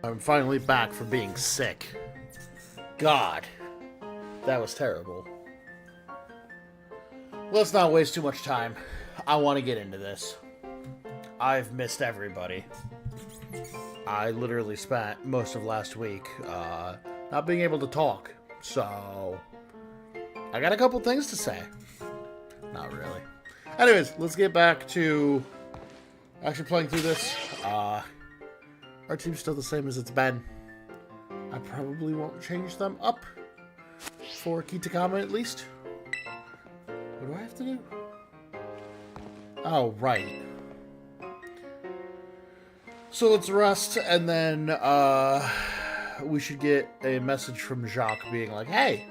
I'm finally back from being sick. God, that was terrible. Let's not waste too much time. I want to get into this. I've missed everybody. I literally spent most of last week not being able to talk, so I got a couple things to say. Not really. Anyways, let's get back to actually playing through this. Our team's still the same as it's been. I probably won't change them up for Kitakami at least. What do I have to do? Oh, right. So let's rest, and then we should get a message from Jacques being like, hey!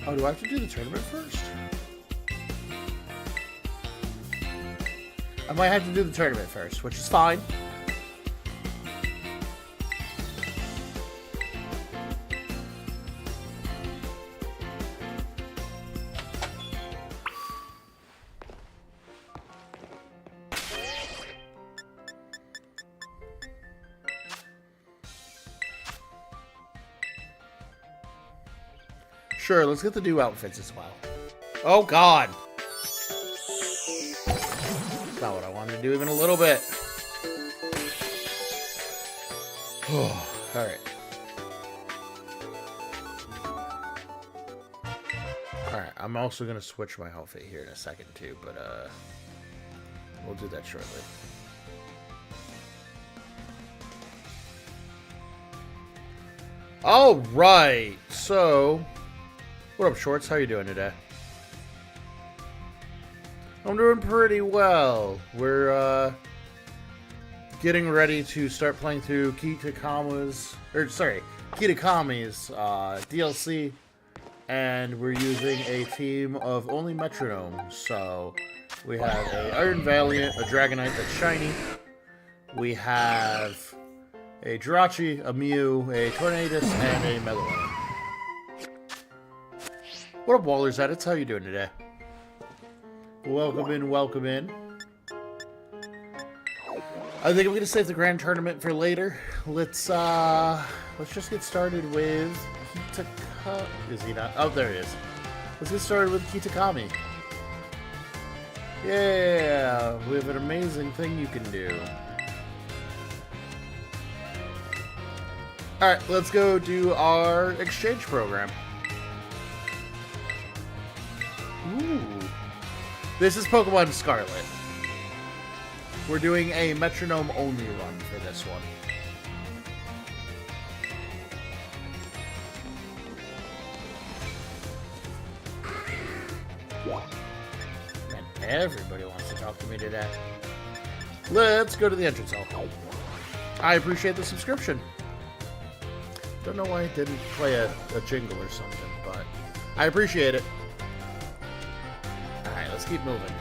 Oh, do I have to do the tournament first? I might have to do the tournament first, which is fine. Sure, let's get the new outfits as well. Oh, God! That's not what I wanted to do even a little bit. Alright. Alright, I'm also going to switch my outfit here in a second, too, but, we'll do that shortly. Alright, so... What up, Shorts? How you doing today? I'm doing pretty well. We're, getting ready to start playing through Kitakami's DLC, and we're using a team of only Metronome. So, we have a Iron Valiant, a Dragonite that's shiny, we have a Jirachi, a Mew, a Tornadus, and a Melon. What up, Wallers Edits? How you doing today? Welcome in, welcome in. I think I'm gonna save the grand tournament for later. Let's just get started with Kitakami. Is he not? Oh, there he is. Let's get started with Kitakami. Yeah, we have an amazing thing you can do. Alright, let's go do our exchange program. Ooh. This is Pokemon Scarlet. We're doing a Metronome only run for this one. Man, everybody wants to talk to me today. Let's go to the entrance hall. I appreciate the subscription. Don't know why I didn't play a jingle or something, but I appreciate it. Let's keep moving.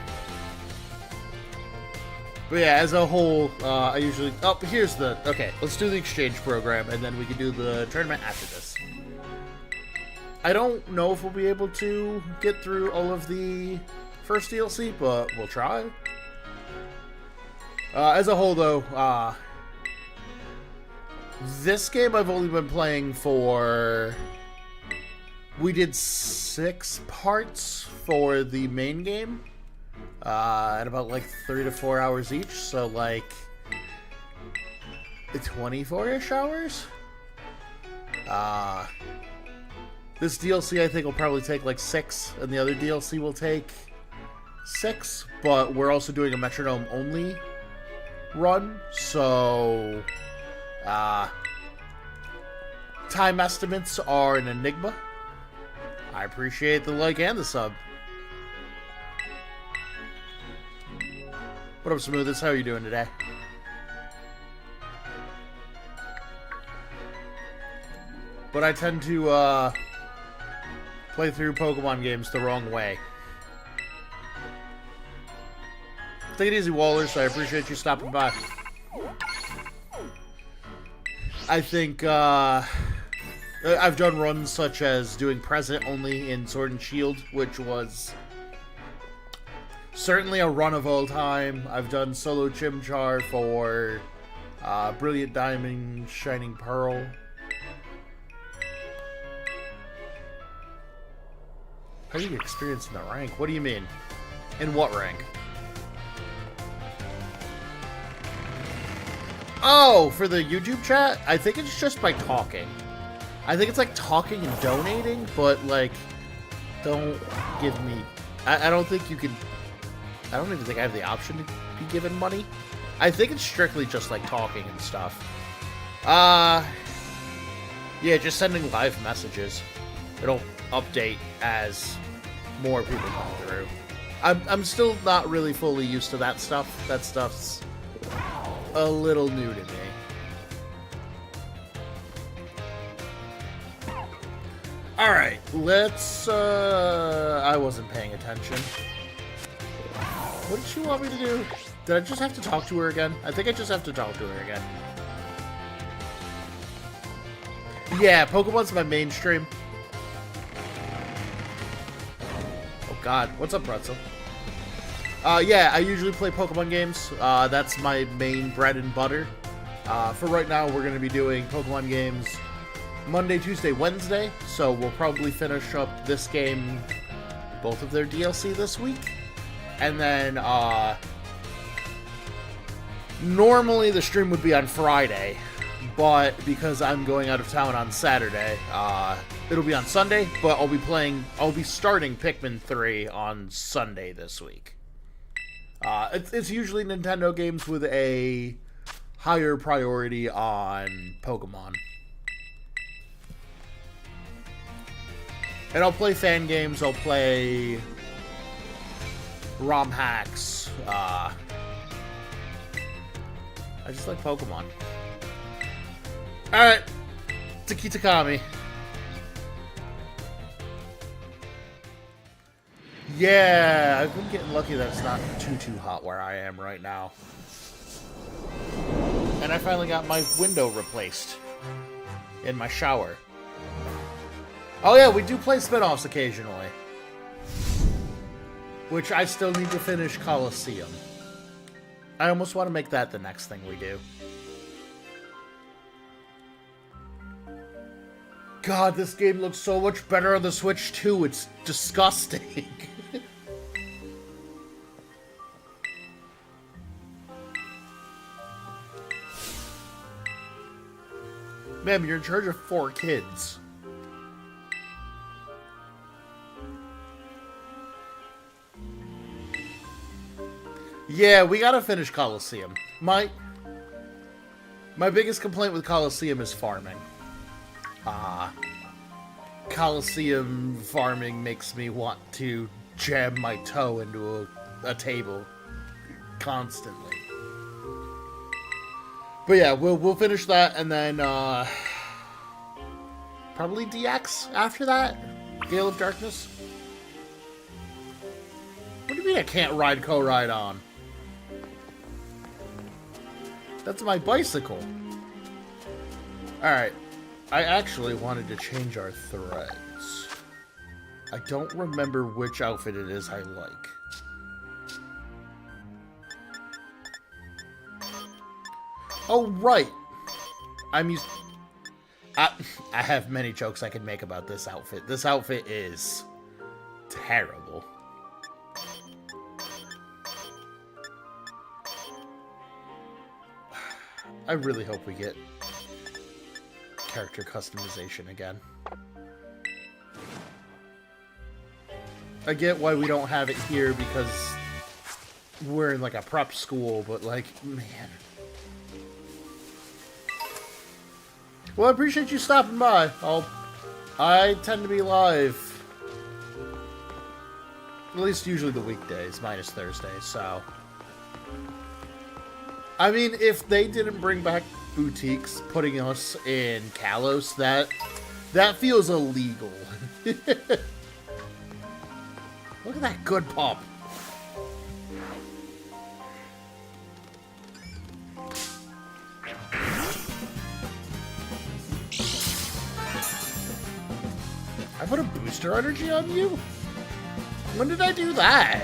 But yeah, as a whole, I usually... Oh, here's the... Okay, let's do the exchange program, and then we can do the tournament after this. I don't know if we'll be able to get through all of the first DLC, but we'll try. As a whole, though, this game I've only been playing for... We did 6 parts for the main game, at about like 3 to 4 hours each, so like 24-ish hours. This DLC I think will probably take like 6, and the other DLC will take 6, but we're also doing a Metronome only run, so time estimates are an enigma. I appreciate the like and the sub. What up, Smoothest? How are you doing today? But I tend to play through Pokemon games the wrong way. Take it easy, Wallers. I appreciate you stopping by. I think I've done runs such as doing present only in Sword and Shield, which was certainly a run of all time. I've done solo Chimchar for Brilliant Diamond, Shining Pearl. How do you experience in the rank? What do you mean? In what rank? Oh, for the YouTube chat? I think it's just by talking. I think it's like talking and donating, but like, don't give me... I don't think you can... I don't even think I have the option to be given money. I think it's strictly just like talking and stuff. Yeah, just sending live messages. It'll update as more people come through. I'm still not really fully used to that stuff. That stuff's a little new to me. Alright, let's, I wasn't paying attention. What did she want me to do? Did I just have to talk to her again? I think I just have to talk to her again. Yeah, Pokemon's my mainstream. Oh god, what's up, Pretzel? Yeah, I usually play Pokemon games. That's my main bread and butter. For right now, we're going to be doing Pokemon games Monday, Tuesday, Wednesday. So we'll probably finish up this game, both of their DLC this week. And then, normally the stream would be on Friday, but because I'm going out of town on Saturday, it'll be on Sunday, but I'll be starting Pikmin 3 on Sunday this week. It's usually Nintendo games with a higher priority on Pokemon. And I'll play fan games, I'll play ROM hacks. I just like Pokemon. Alright, to Kitakami. Yeah, I've been getting lucky that it's not too hot where I am right now. And I finally got my window replaced in my shower. Oh yeah, we do play spin-offs occasionally. Which I still need to finish Coliseum. I almost want to make that the next thing we do. God, this game looks so much better on the Switch too. It's disgusting. Ma'am, you're in charge of 4 kids. Yeah, we gotta finish Coliseum. My biggest complaint with Coliseum is farming. Coliseum farming makes me want to jam my toe into a table constantly. But yeah, we'll finish that, and then probably DX after that? Gale of Darkness? What do you mean I can't ride co-ride on? That's my bicycle. Alright. I actually wanted to change our threads. I don't remember which outfit it is I like. Oh, right. I have many jokes I can make about this outfit. This outfit is terrible. I really hope we get character customization again. I get why we don't have it here because we're in like a prep school, but like, man. Well, I appreciate you stopping by. I tend to be live. At least usually the weekdays, minus Thursdays, so. I mean, if they didn't bring back boutiques putting us in Kalos, that feels illegal. Look at that good pop. put a booster energy on you? When did I do that?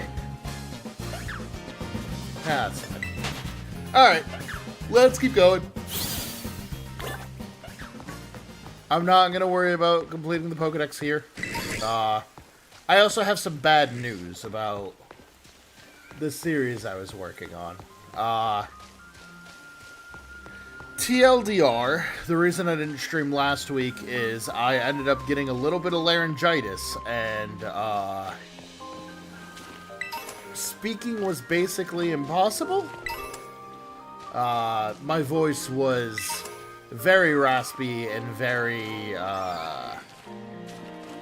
That's fine. Alright, let's keep going. I'm not going to worry about completing the Pokedex here. I also have some bad news about the series I was working on. TLDR, the reason I didn't stream last week is I ended up getting a little bit of laryngitis, and speaking was basically impossible. My voice was very raspy and very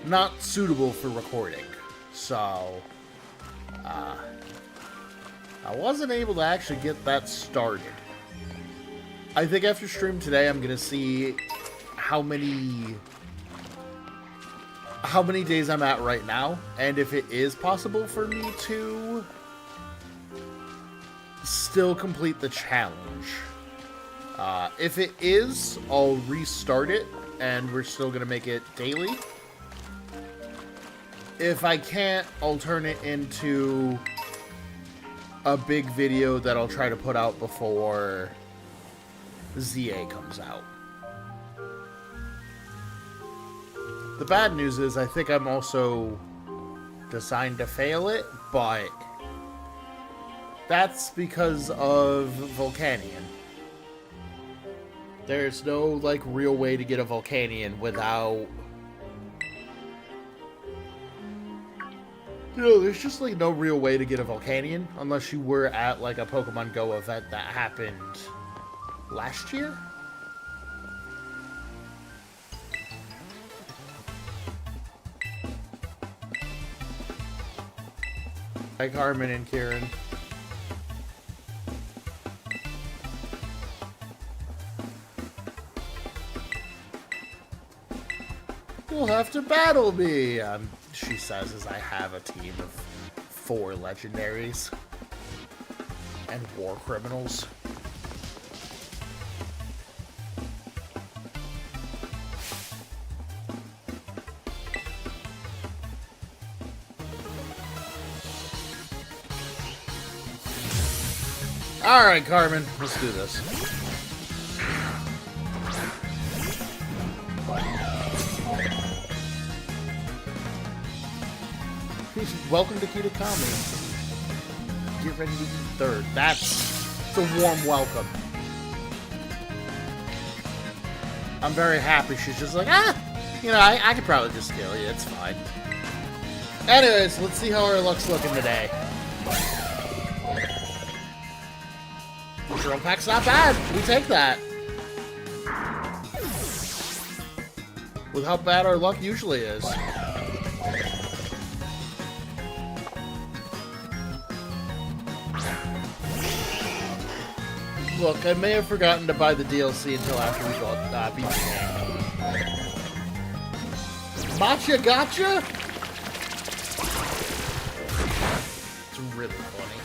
not suitable for recording, so I wasn't able to actually get that started. I think after stream today, I'm gonna see how many days I'm at right now, and if it is possible for me to still complete the challenge. If it is, I'll restart it, and we're still gonna make it daily. If I can't, I'll turn it into a big video that I'll try to put out before ZA comes out. The bad news is I think I'm also designed to fail it, but that's because of Volcanion. There's no, like, real way to get a Volcanion without... You know, there's just, like, no real way to get a Volcanion unless you were at, like, a Pokemon Go event that happened last year? Hi, Carmen and Kieran. You'll have to battle me, she says as I have a team of 4 legendaries and war criminals. Alright, Carmen, let's do this. Welcome to Kitakami. Get ready to eat third. That's a warm welcome. I'm very happy. She's just like, you know, I could probably just kill you. It's fine. Anyways, let's see how our luck's looking today. Drill pack's not bad. We take that. With how bad our luck usually is. Look, I may have forgotten to buy the DLC until after we beat the game. Matcha gotcha? It's really funny.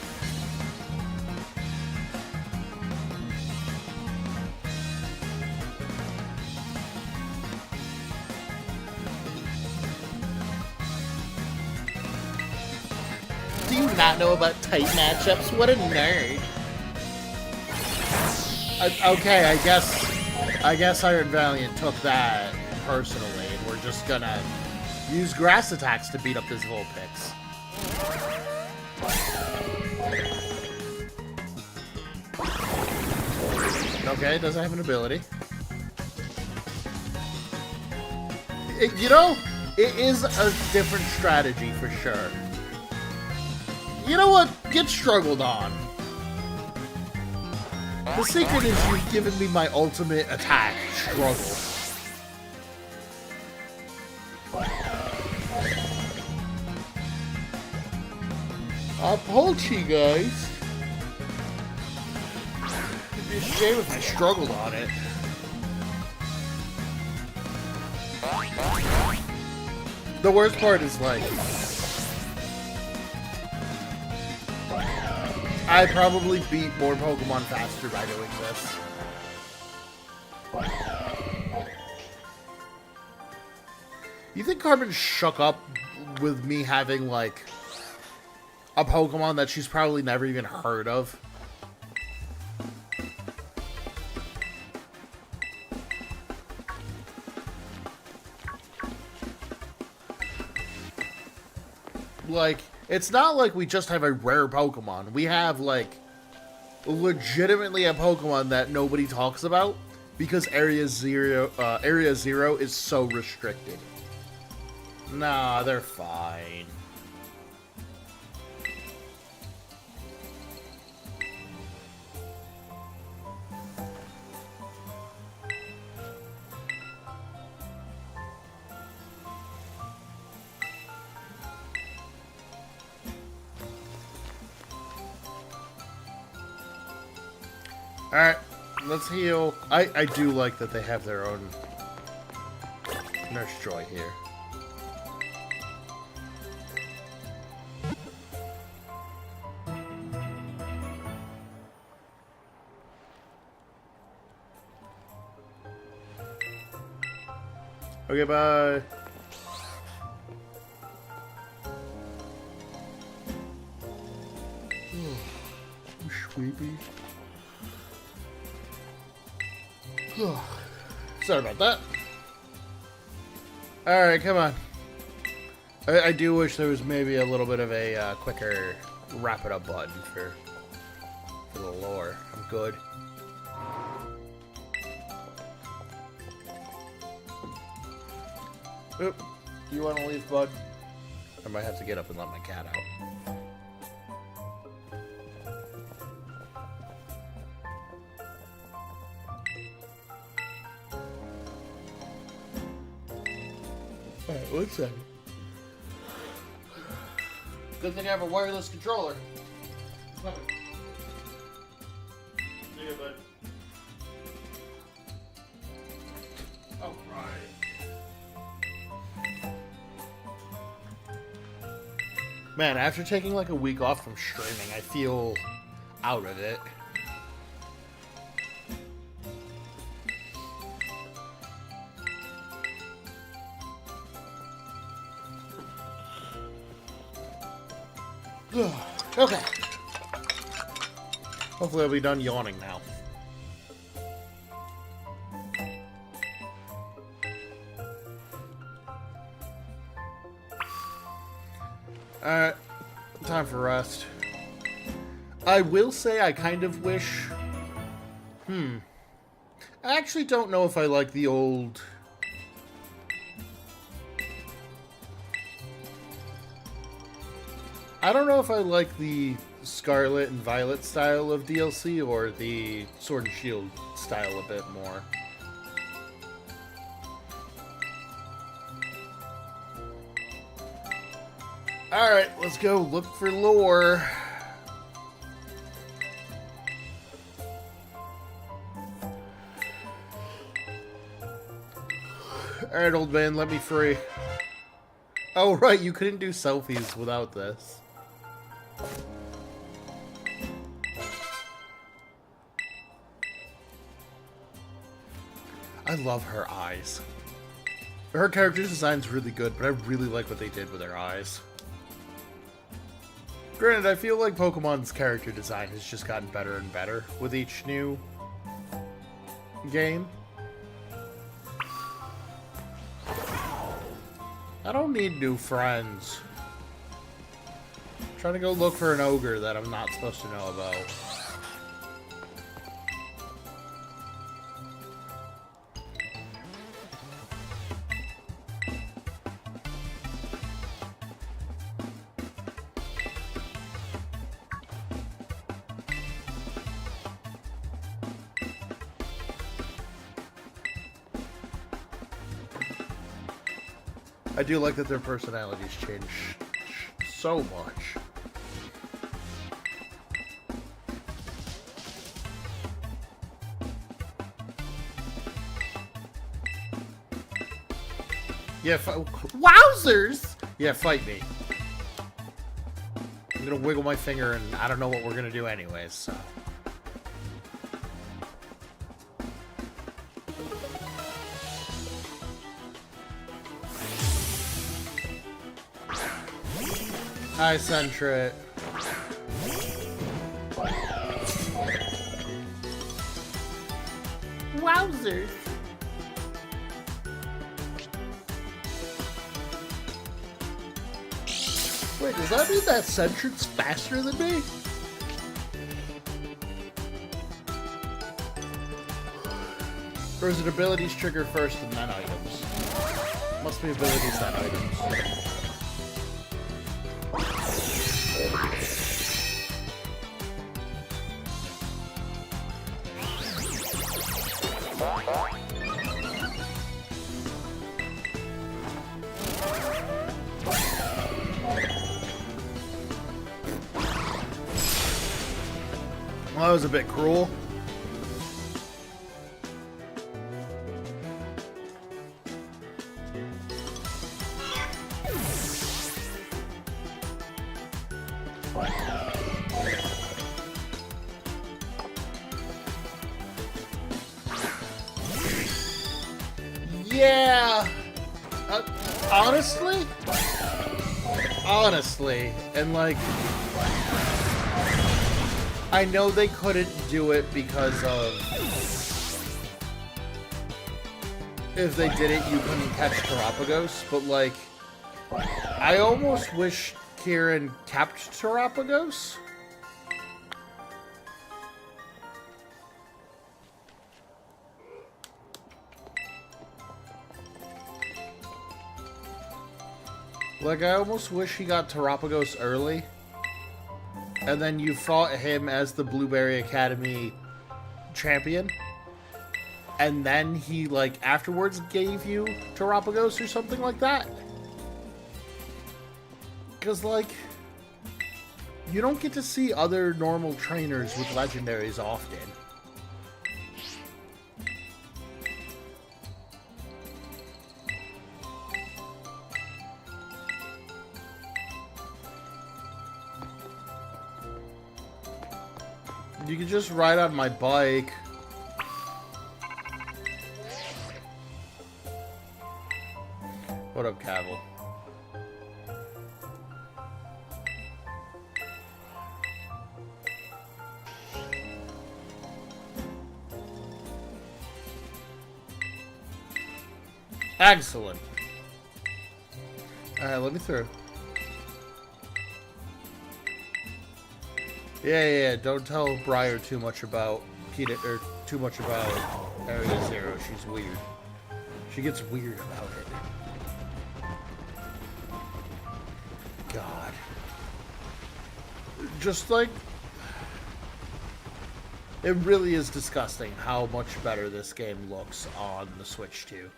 Do you not know about tight matchups? What a nerd. Okay, I guess Iron Valiant took that personally, and we're just gonna use grass attacks to beat up this Vulpix. Okay, it doesn't have an ability. You know, it is a different strategy for sure. You know what? Get struggled on. The secret is you've given me my ultimate attack, Struggle. Apology, guys. It'd be a shame if I struggled on it. The worst part is, like, I probably beat more Pokemon faster by doing this. You think Carmen shook up with me having, like, a Pokemon that she's probably never even heard of? Like, it's not like we just have a rare Pokemon. We have, like, legitimately a Pokemon that nobody talks about because Area Zero is so restricted. Nah, they're fine. Alright, let's heal. I do like that they have their own Nurse Joy here. Okay, bye. Sleepy. Sorry about that. Alright, come on. I do wish there was maybe a little bit of a quicker wrap it up button for the lore. I'm good. Oop. Do you want to leave, bud? I might have to get up and let my cat out. Alright, 1 second. Good thing I have a wireless controller. Come on. See you, bud. Alright. Man, after taking like a week off from streaming, I feel out of it. Okay. Hopefully I'll be done yawning now. Alright. Time for rest. I will say I kind of wish... I actually don't know if I like the old... I don't know if I like the Scarlet and Violet style of DLC or the Sword and Shield style a bit more. Alright, let's go look for lore. Alright, old man, let me free. Oh, right, you couldn't do selfies without this. I love her eyes. Her character design's really good, but I really like what they did with her eyes. Granted, I feel like Pokemon's character design has just gotten better and better with each new game. I don't need new friends. I'm trying to go look for an ogre that I'm not supposed to know about. I do like that their personalities change so much. Yeah, wowzers! Yeah, fight me. I'm gonna wiggle my finger and I don't know what we're gonna do anyways, so. Hi, Sentret. Wowzers. Wait, does that mean that Sentret's faster than me? Or is it abilities trigger first and then items? Must be abilities then items. Well, that was a bit cruel. Yeah, honestly, and like, I know they couldn't do it because of, if they did it, you couldn't catch Terapagos, but like, I almost wish Kieran kept Terapagos. Like, I almost wish he got Terapagos early. And then you fought him as the Blueberry Academy champion. And then he, like, afterwards gave you Terapagos or something like that. Because, like, you don't get to see other normal trainers with legendaries often. You can just ride on my bike. What up, Cavill? Excellent. Alright, let me through. Yeah, don't tell Briar too much about too much about Area Zero. She's weird. She gets weird about it. God. Just like, it really is disgusting how much better this game looks on the Switch 2.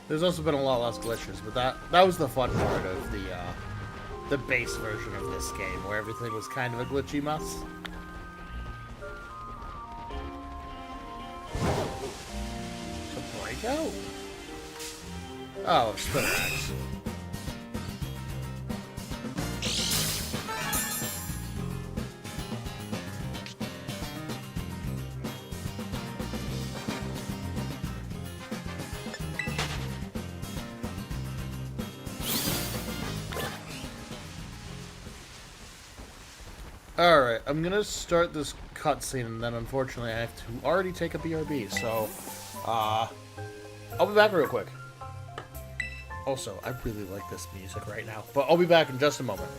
There's also been a lot less glitches, but that was the fun part of the base version of this game, where everything was kind of a glitchy mess. It's a breakout? Oh, Spitterax. Alright, I'm gonna start this cutscene, and then unfortunately I have to already take a BRB, so, I'll be back real quick. Also, I really like this music right now, but I'll be back in just a moment.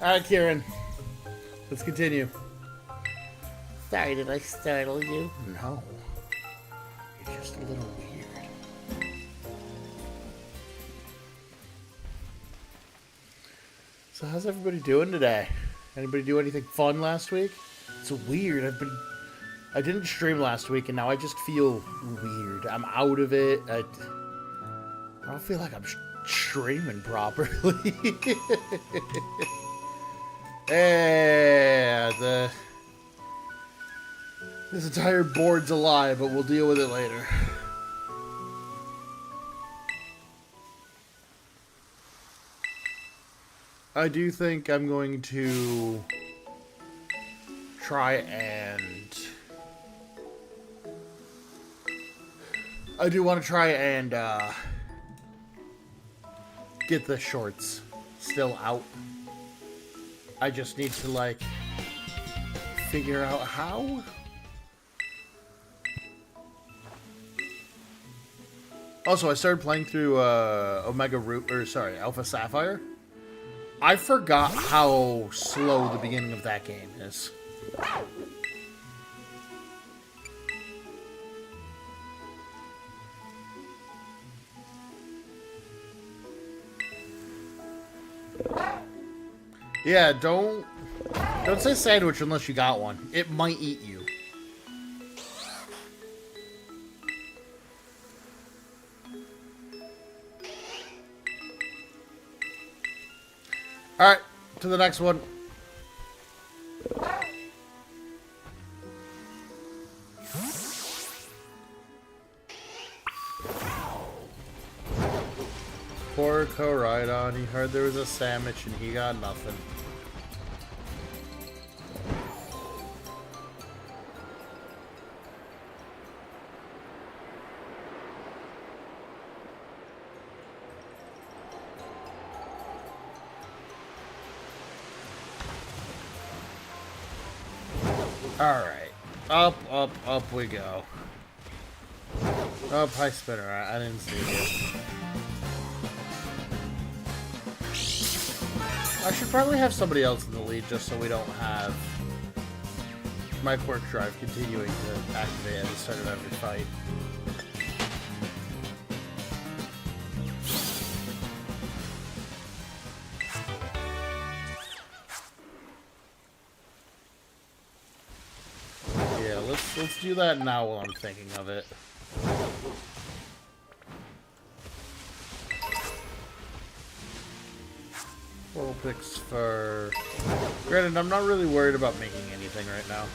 Alright, Kieran. Let's continue. Sorry, did I startle you? No. You're just a little weird. So how's everybody doing today? Anybody do anything fun last week? It's weird. I didn't stream last week, and now I just feel weird. I'm out of it. I don't feel like I'm streaming properly. Yeah, this entire board's a lie, but we'll deal with it later. I do think I'm going to try and... I do want to try and get the shorts still out. I just need to, like, figure out how. Also, I started playing through Alpha Sapphire. I forgot how slow the beginning of that game is. Yeah, don't say sandwich unless you got one. It might eat you. Alright, to the next one. Poor Koraidon, he heard there was a sandwich and he got nothing. Alright. Up we go. Oh, hi, Spinner. I didn't see you. I should probably have somebody else in the lead just so we don't have my quirk drive continuing to activate at the start of every fight. Yeah, let's do that now while I'm thinking of it. Full picks for... Granted, I'm not really worried about making anything right now.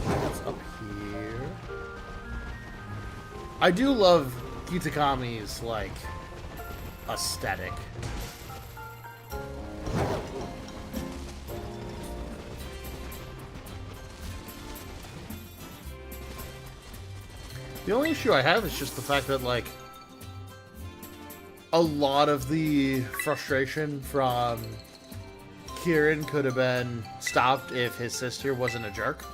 What's up here? I do love Kitakami's, like, aesthetic. The only issue I have is just the fact that, like, a lot of the frustration from Kieran could have been stopped if his sister wasn't a jerk.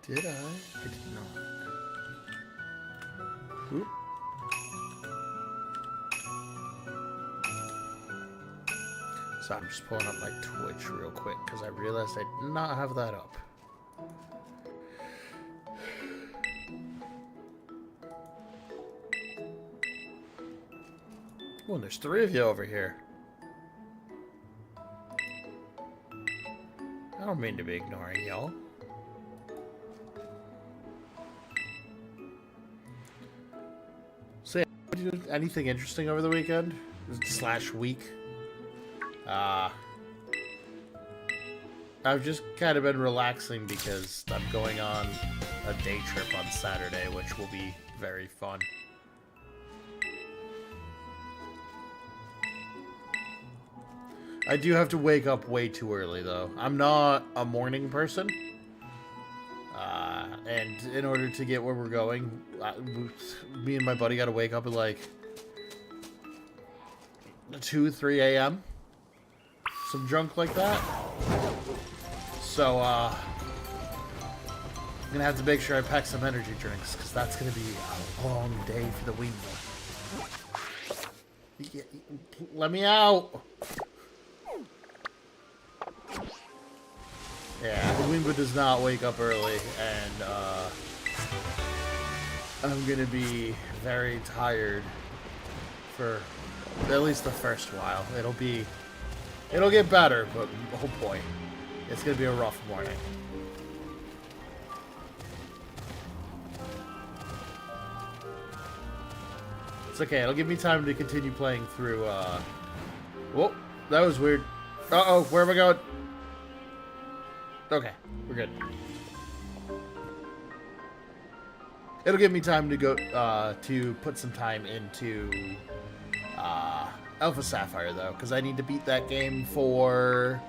Did I? I did not. Oop. So I'm just pulling up my Twitch real quick because I realized I did not have that up. Oh, there's 3 of you over here. I don't mean to be ignoring y'all. So yeah, did you do anything interesting over the weekend? / week? I've just kind of been relaxing because I'm going on a day trip on Saturday, which will be very fun. I do have to wake up way too early, though. I'm not a morning person. And in order to get where we're going, me and my buddy got to wake up at like 2, 3 a.m. Some junk like that. So, gonna have to make sure I pack some energy drinks, because that's gonna be a long day for the Weemble. Let me out! Yeah, the Weemble does not wake up early, and I'm gonna be very tired for at least the first while. It'll get better, but oh boy, it's gonna be a rough morning. It's okay, it'll give me time to continue playing through, whoa, that was weird. Uh-oh, where am I going? Okay, we're good. It'll give me time to go, to put some time into, Alpha Sapphire, though, because I need to beat that game for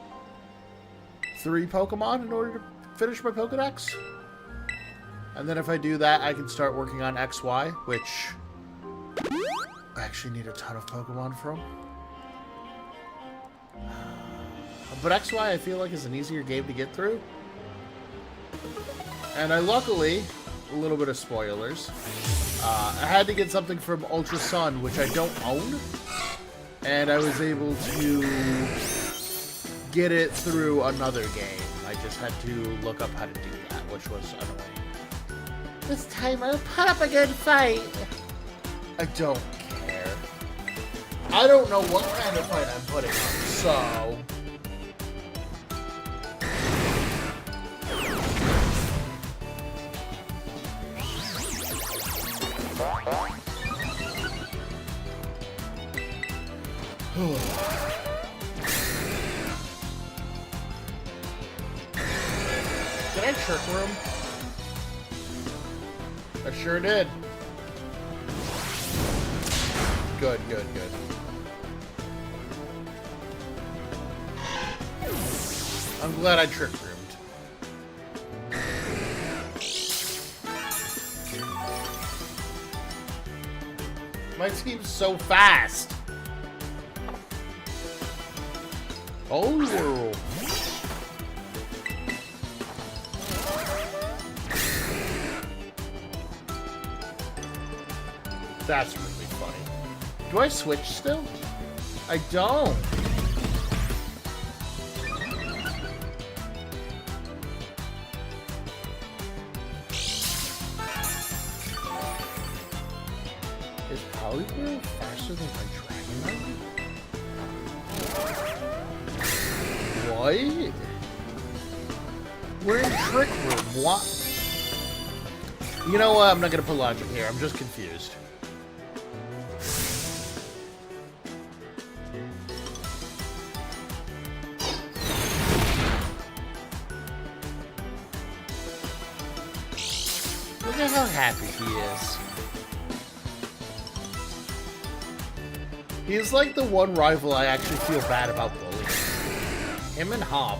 3 Pokemon in order to finish my Pokedex. And then if I do that, I can start working on XY, which I actually need a ton of Pokemon from. But XY, I feel like, is an easier game to get through. And I luckily, a little bit of spoilers, I had to get something from Ultra Sun, which I don't own. And I was able to get it through another game. I just had to look up how to do that, which was annoying. This time I'll put up a good fight. I don't care. I don't know what kind of fight I'm putting on, so... Did I trick room? I sure did. Good, good, good. I'm glad I trick roomed. My team's so fast. Oh. That's really funny. Do I switch still? I don't. Is Poliwhirl faster than my Dragonite? What? We're in Trick Room. What? You know what? I'm not gonna put logic here. I'm just confused. Look at how happy he is. He's like the one rival I actually feel bad about bullying. Him and Hob.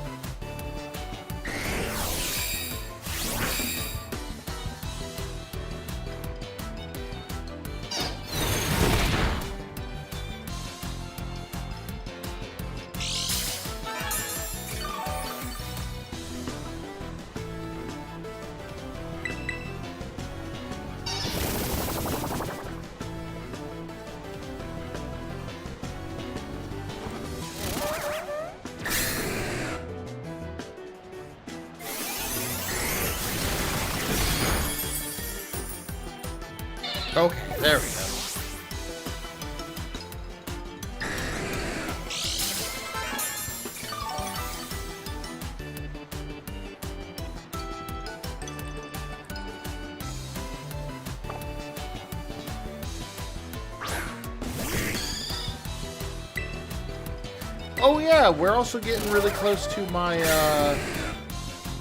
Okay, there we go. Oh yeah, we're also getting really close to my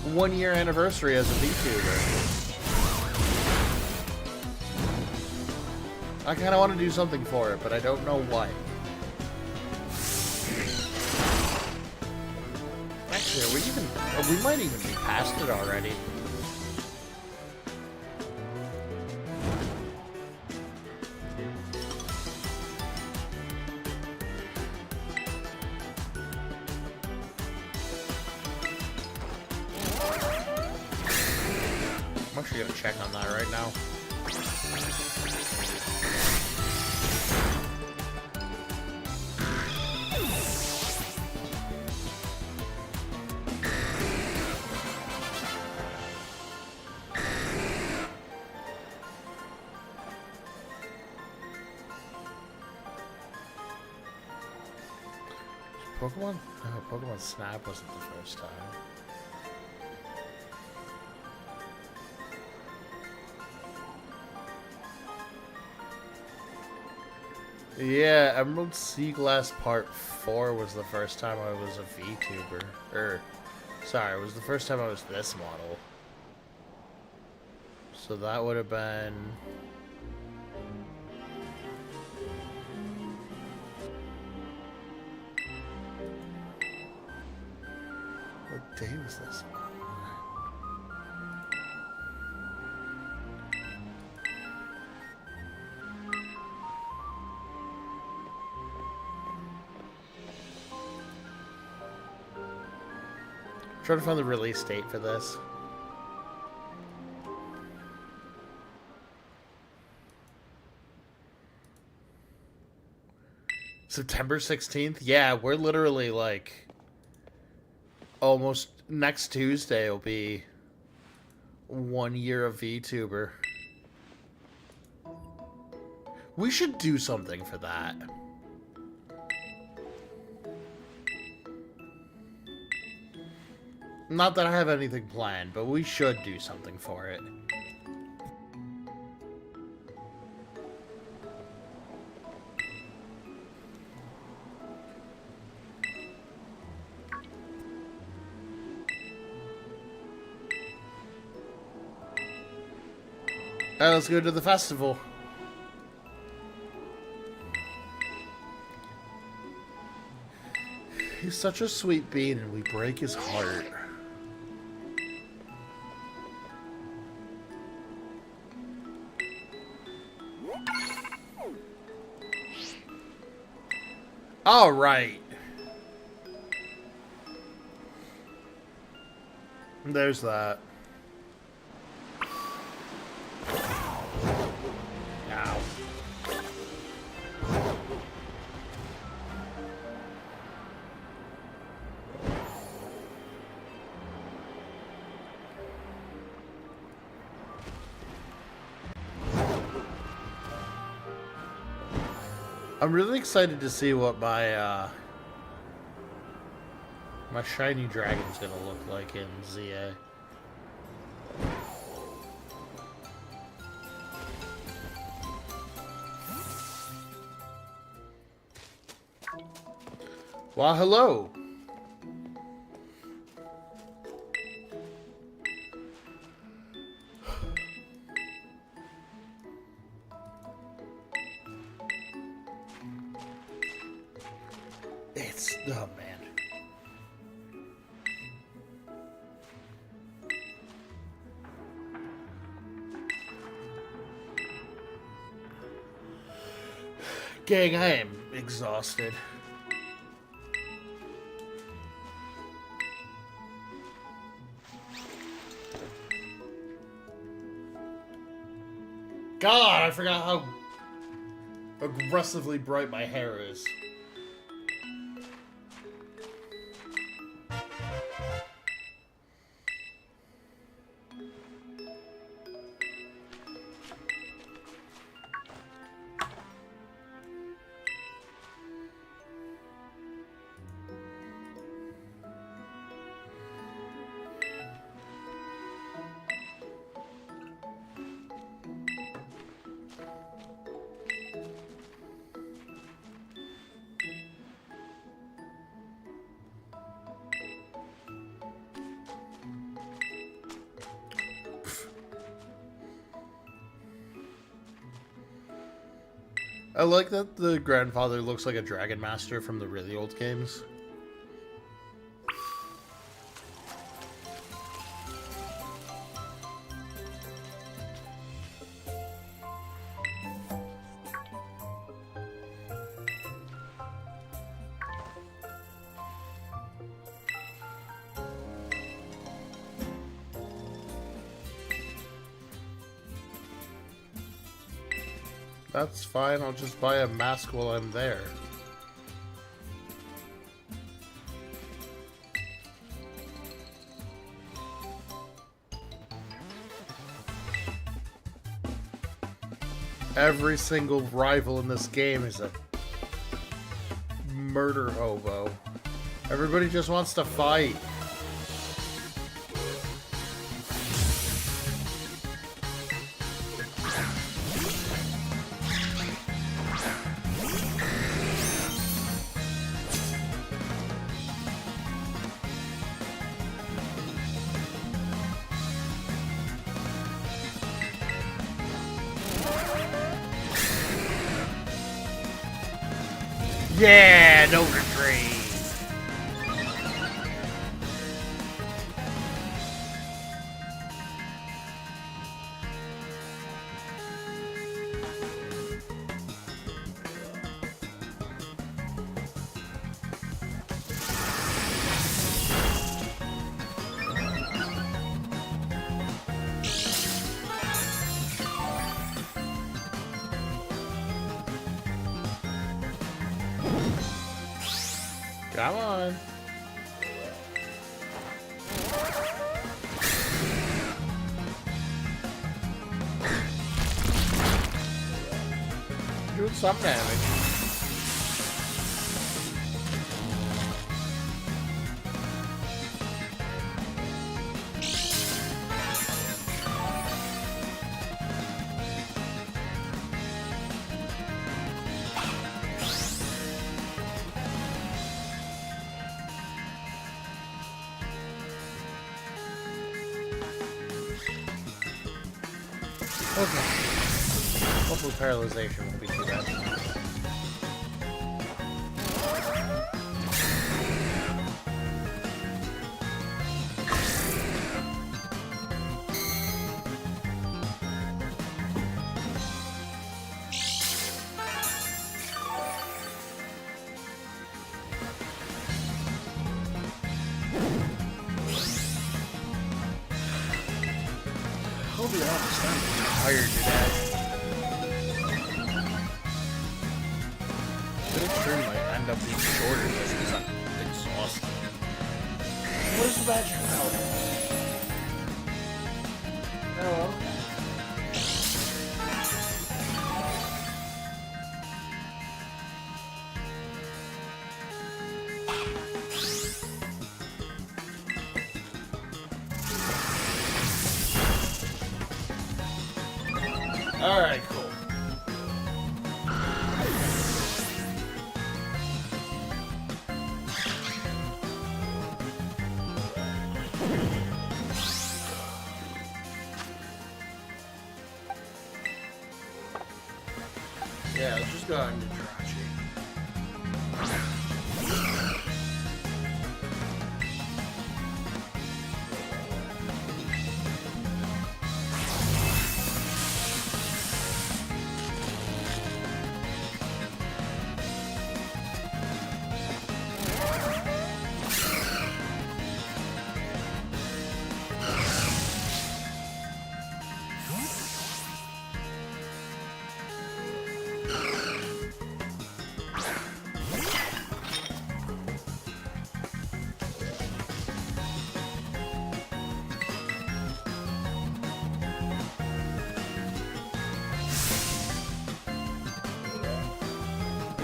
1-year anniversary as a VTuber. I kind of want to do something for it, but I don't know what. Actually, we might even be past it already. actually gonna check on that right now. Pokemon? No, Pokemon Snap wasn't the first time. Yeah, Emerald Sea Glass Part 4 was the first time I was a VTuber. Sorry, it was the first time I was this model. So that would have been... What day was this? I'm trying to find the release date for this. September 16th? Yeah, we're literally like... Almost next Tuesday will be 1 year of VTuber. We should do something for that. Not that I have anything planned, but we should do something for it. Alright, let's go to the festival. He's such a sweet bean and we break his heart. Alright. There's that. Ow. I'm really excited to see what my shiny dragon's gonna look like in ZA. Well, hello. Oh, man. Gang, I am exhausted. God, I forgot how aggressively bright my hair is. I like that the grandfather looks like a Dragon Master from the really old games. That's fine, I'll just buy a mask while I'm there. Every single rival in this game is a murder hobo. Everybody just wants to fight. Yeah, no retreat. Come on. Doing some damage. Okay. Hopefully paralyzation won't be too bad. I'll be honest, I'm tired today. This stream might end up being shorter just because I'm exhausted. What is the magic powder? Oh, okay. Alright, cool. Yeah, let's just go out into Jirachi.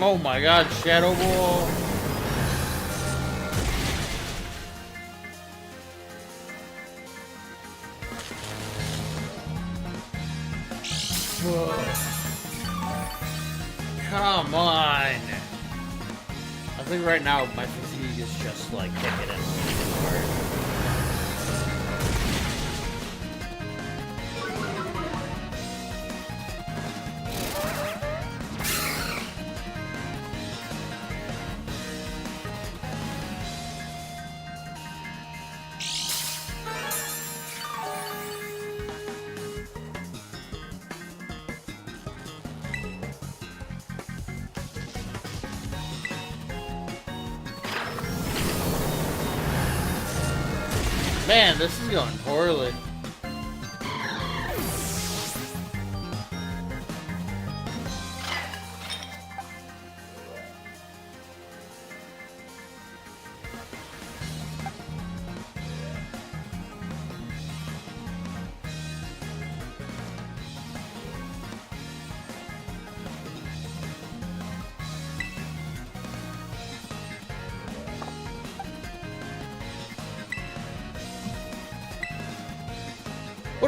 Oh my god, Shadow Ball! Whoa. Come on! I think right now my fatigue is just like kicking in hard. Man, this is going poorly.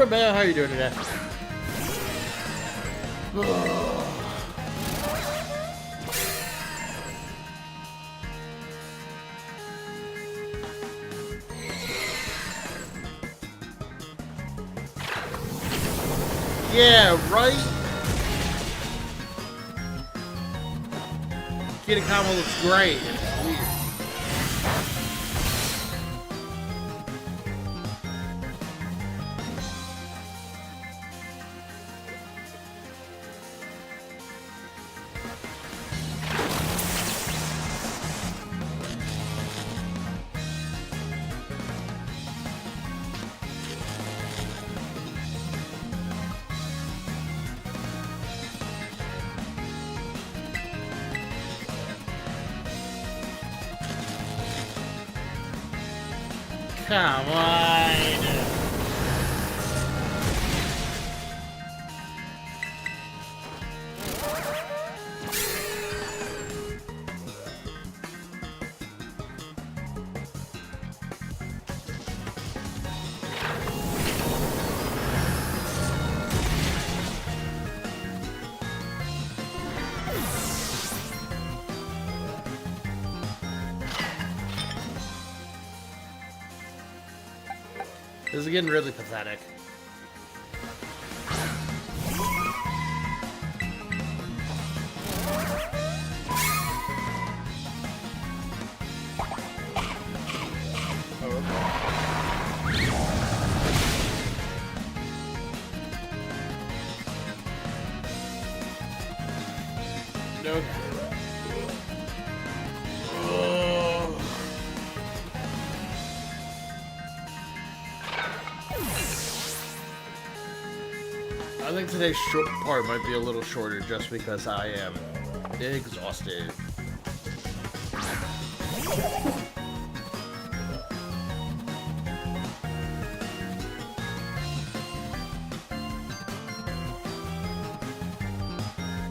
What up, man? How you doing today? Yeah, right? Kitakami looks great. It's weird. Come on. This is getting really pathetic. No. I think today's short part might be a little shorter just because I am exhausted.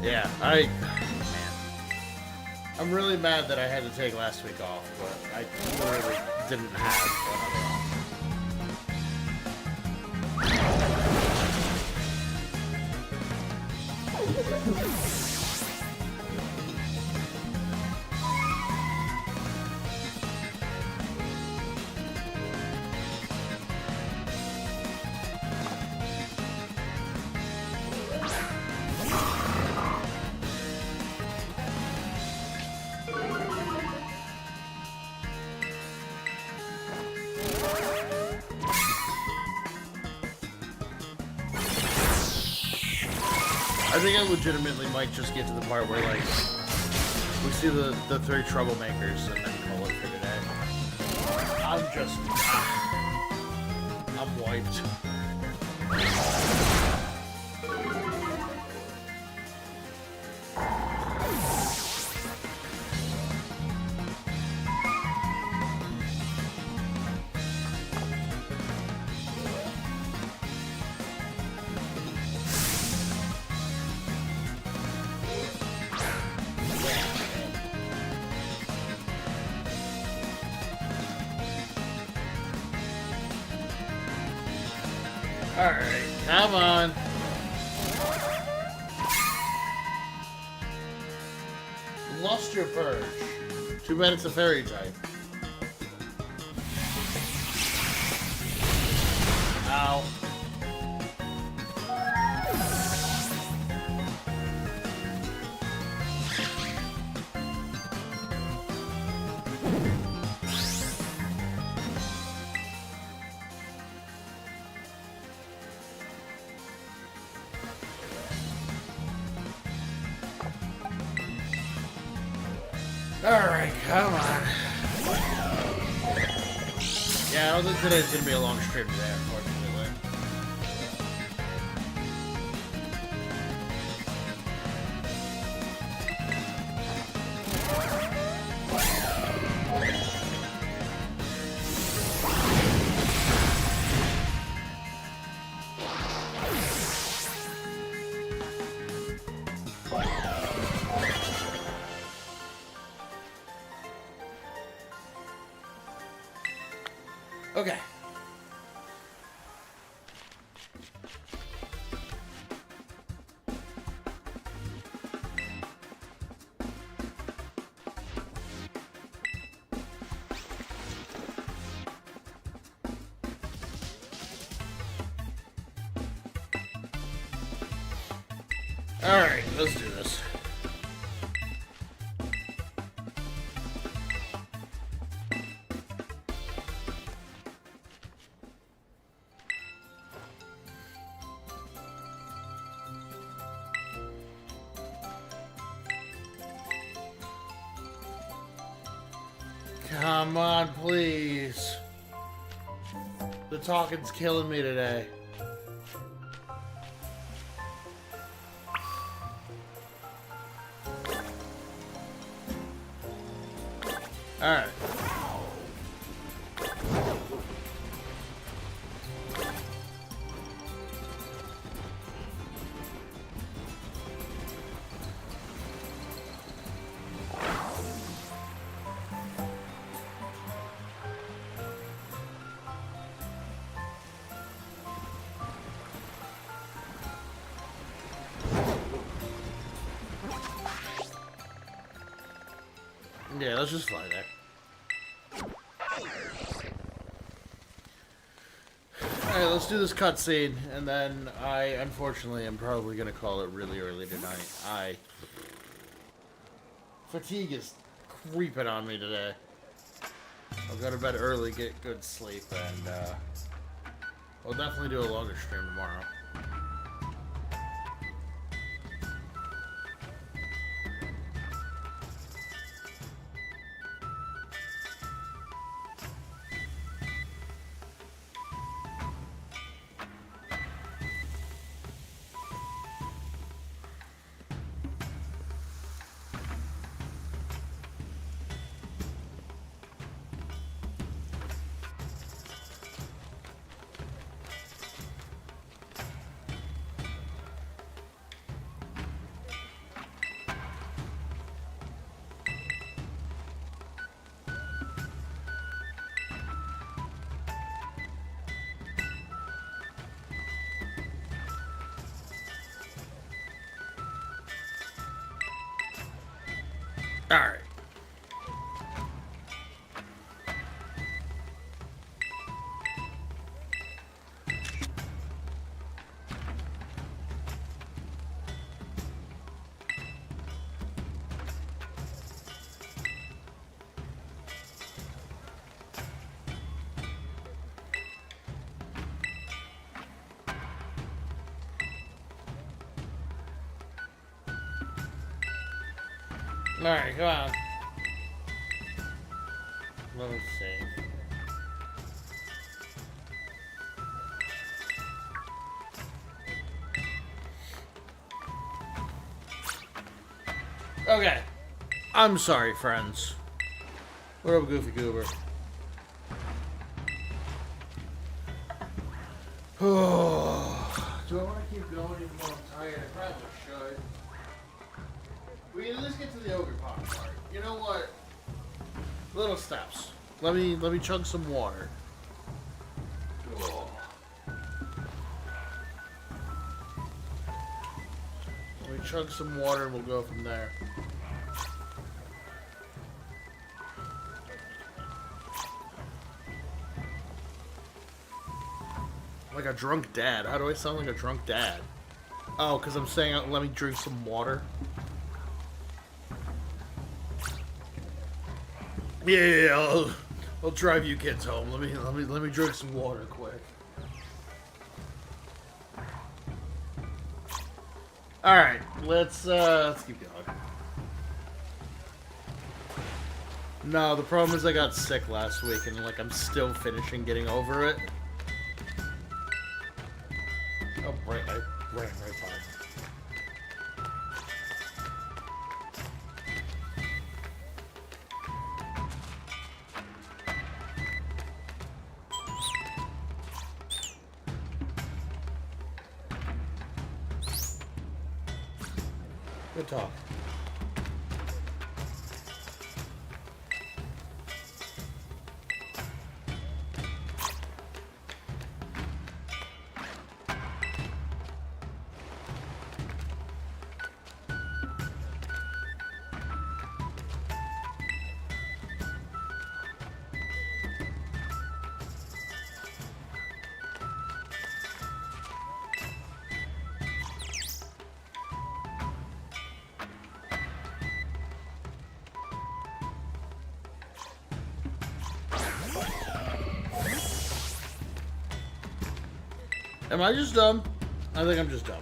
Yeah, man. I'm really mad that I had to take last week off, but I literally didn't have another off. I think I legitimately might just get to the part where, like, we see the three troublemakers and then call it for today. I'm just... I'm wiped. Alright, come on. Lost your purge. Too bad it's a fairy type. Ow. Alright, come on. Yeah, I don't think today's gonna be a long stream today, unfortunately. Okay. Alright, let's do this. Come on, please. The talking's killing me today. Alright. Yeah, let's just fly there. Alright, let's do this cutscene, and then I, unfortunately, am probably going to call it really early tonight. Fatigue is creeping on me today. I'll go to bed early, get good sleep, and, I'll definitely do a longer stream tomorrow. Alright. Alright, come on. Let me see. Okay. I'm sorry, friends. What up, Goofy Goober? Do I want to keep going even though I'm tired? I probably should. We can at least get to the ogre pot part. You know what? Little steps. Let me chug some water. Oh. Let me chug some water and we'll go from there. Like a drunk dad. How do I sound like a drunk dad? Oh, because I'm saying let me drink some water. Yeah, I'll drive you kids home. Let me drink some water quick. All right, let's keep going. No, the problem is I got sick last week and like I'm still finishing getting over it. Oh, right, I ran right by. Good talk. Am I just dumb? I think I'm just dumb.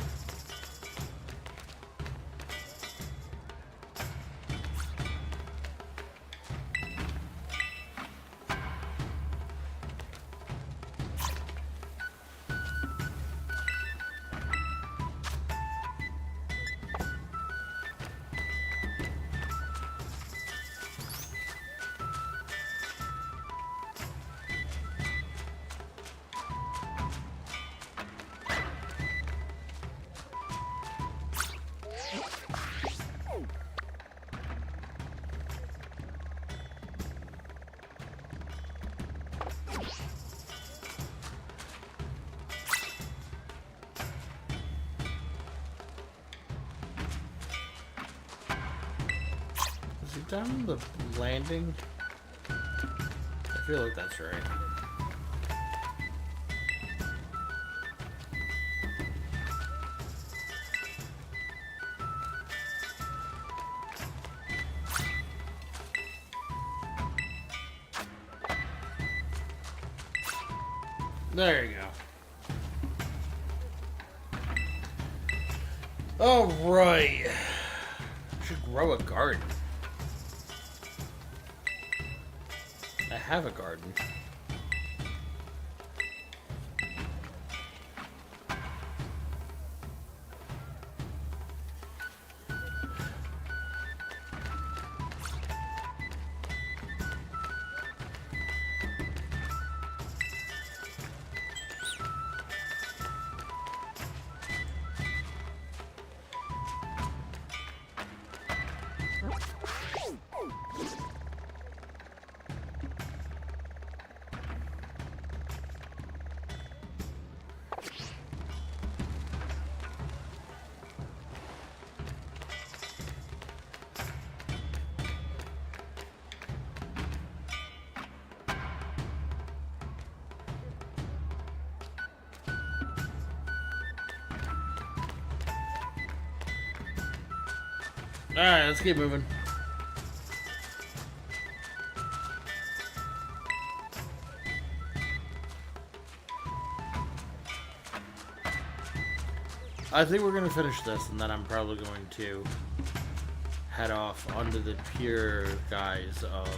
Is it down the landing? I feel like that's right. There you go. Alright. Should grow a garden. I have a garden. Alright, let's keep moving. I think we're gonna finish this, and then I'm probably going to head off under the pure guise of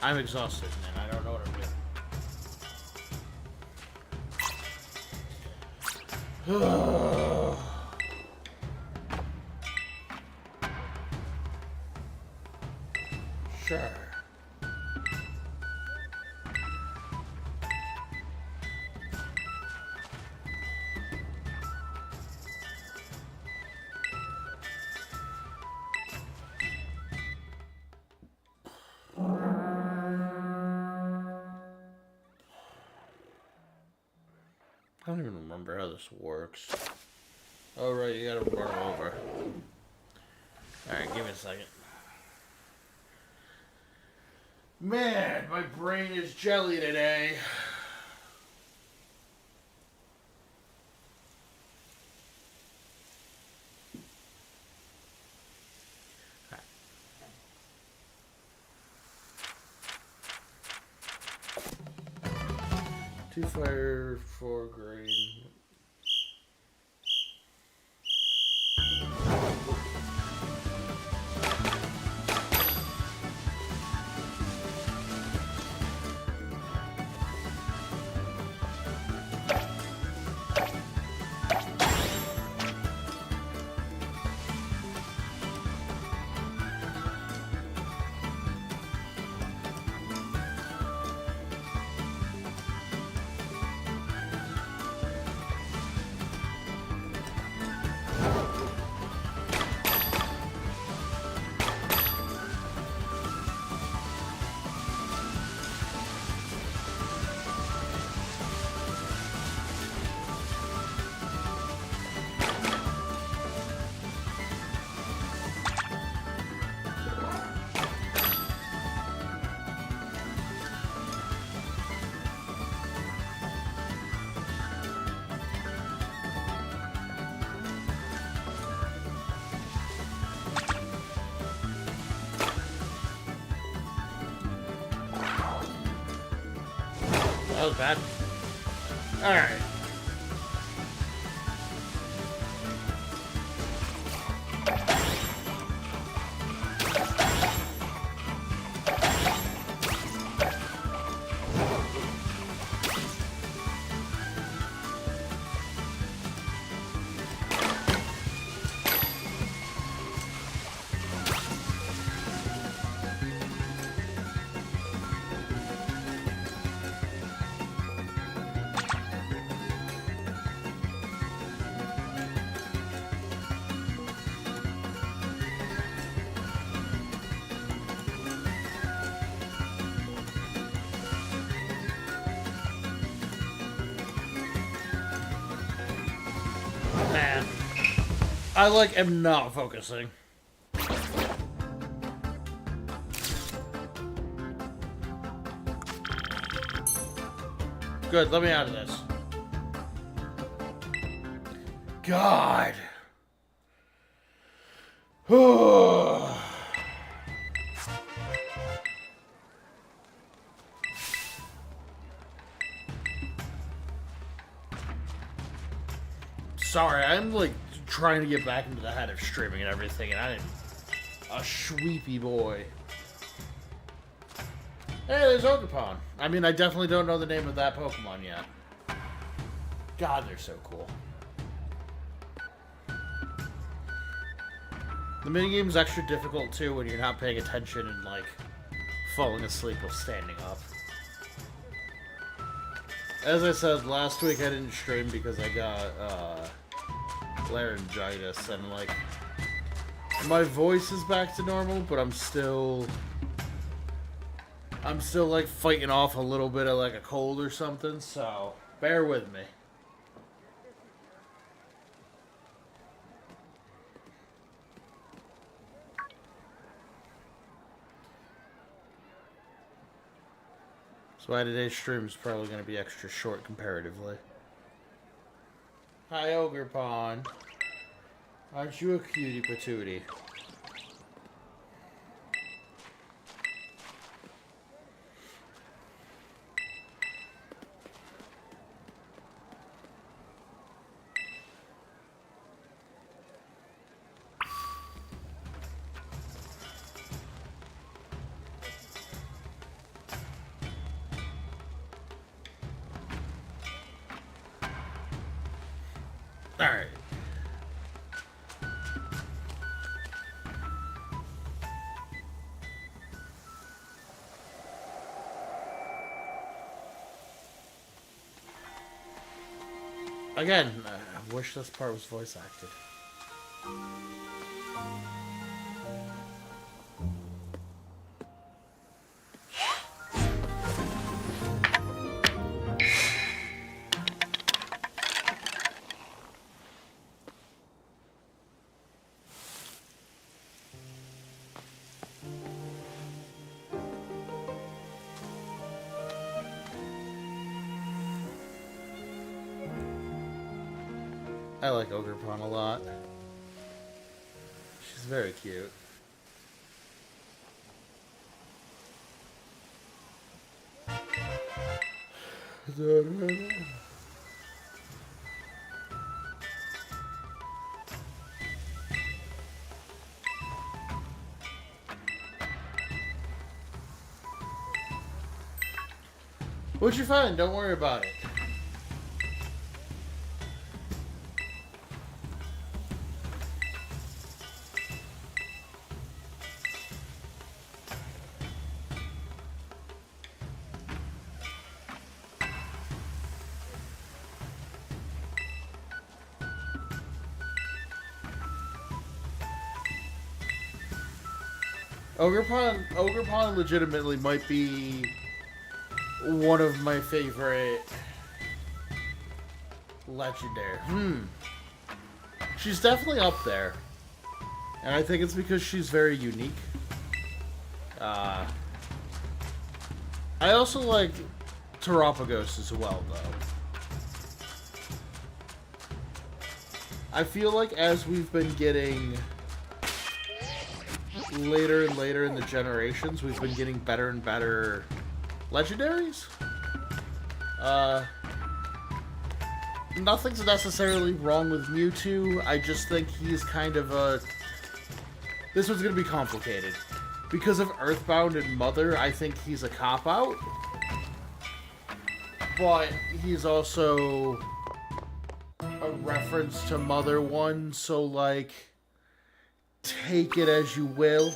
I'm exhausted, and I don't know what I'm doing. Sure. I don't even remember how this works. Oh, right, you gotta run over. Alright, give me a second. Man, my brain is jelly today. Two fire, 4 green. That was bad. Alright. Man, I like am not focusing. Good, let me out of this. God. Sorry, I'm like trying to get back into the habit of streaming and everything, and I'm a sweepy boy. Hey, there's Ogerpon. I mean, I definitely don't know the name of that Pokemon yet. God, they're so cool. The minigame's extra difficult, too, when you're not paying attention and, like, falling asleep while standing up. As I said, last week I didn't stream because I got, laryngitis, and, like, my voice is back to normal, but I'm still, like, fighting off a little bit of, like, a cold or something, so bear with me. So why today's stream is probably going to be extra short comparatively. Hi, Ogerpon. Aren't you a cutie patootie? Alright. Again, I wish this part was voice acted. I like Ogerpon a lot. She's very cute. What'd you find? Don't worry about it. Ogerpon legitimately might be one of my favorite legendary. She's definitely up there. And I think it's because she's very unique. I also like Terapagos as well, though. I feel like as we've been getting later and later in the generations, we've been getting better and better legendaries. Nothing's necessarily wrong with Mewtwo. I just think he's kind of a... This one's going to be complicated. Because of Earthbound and Mother, I think he's a cop-out. But he's also a reference to Mother 1, so, like, take it as you will.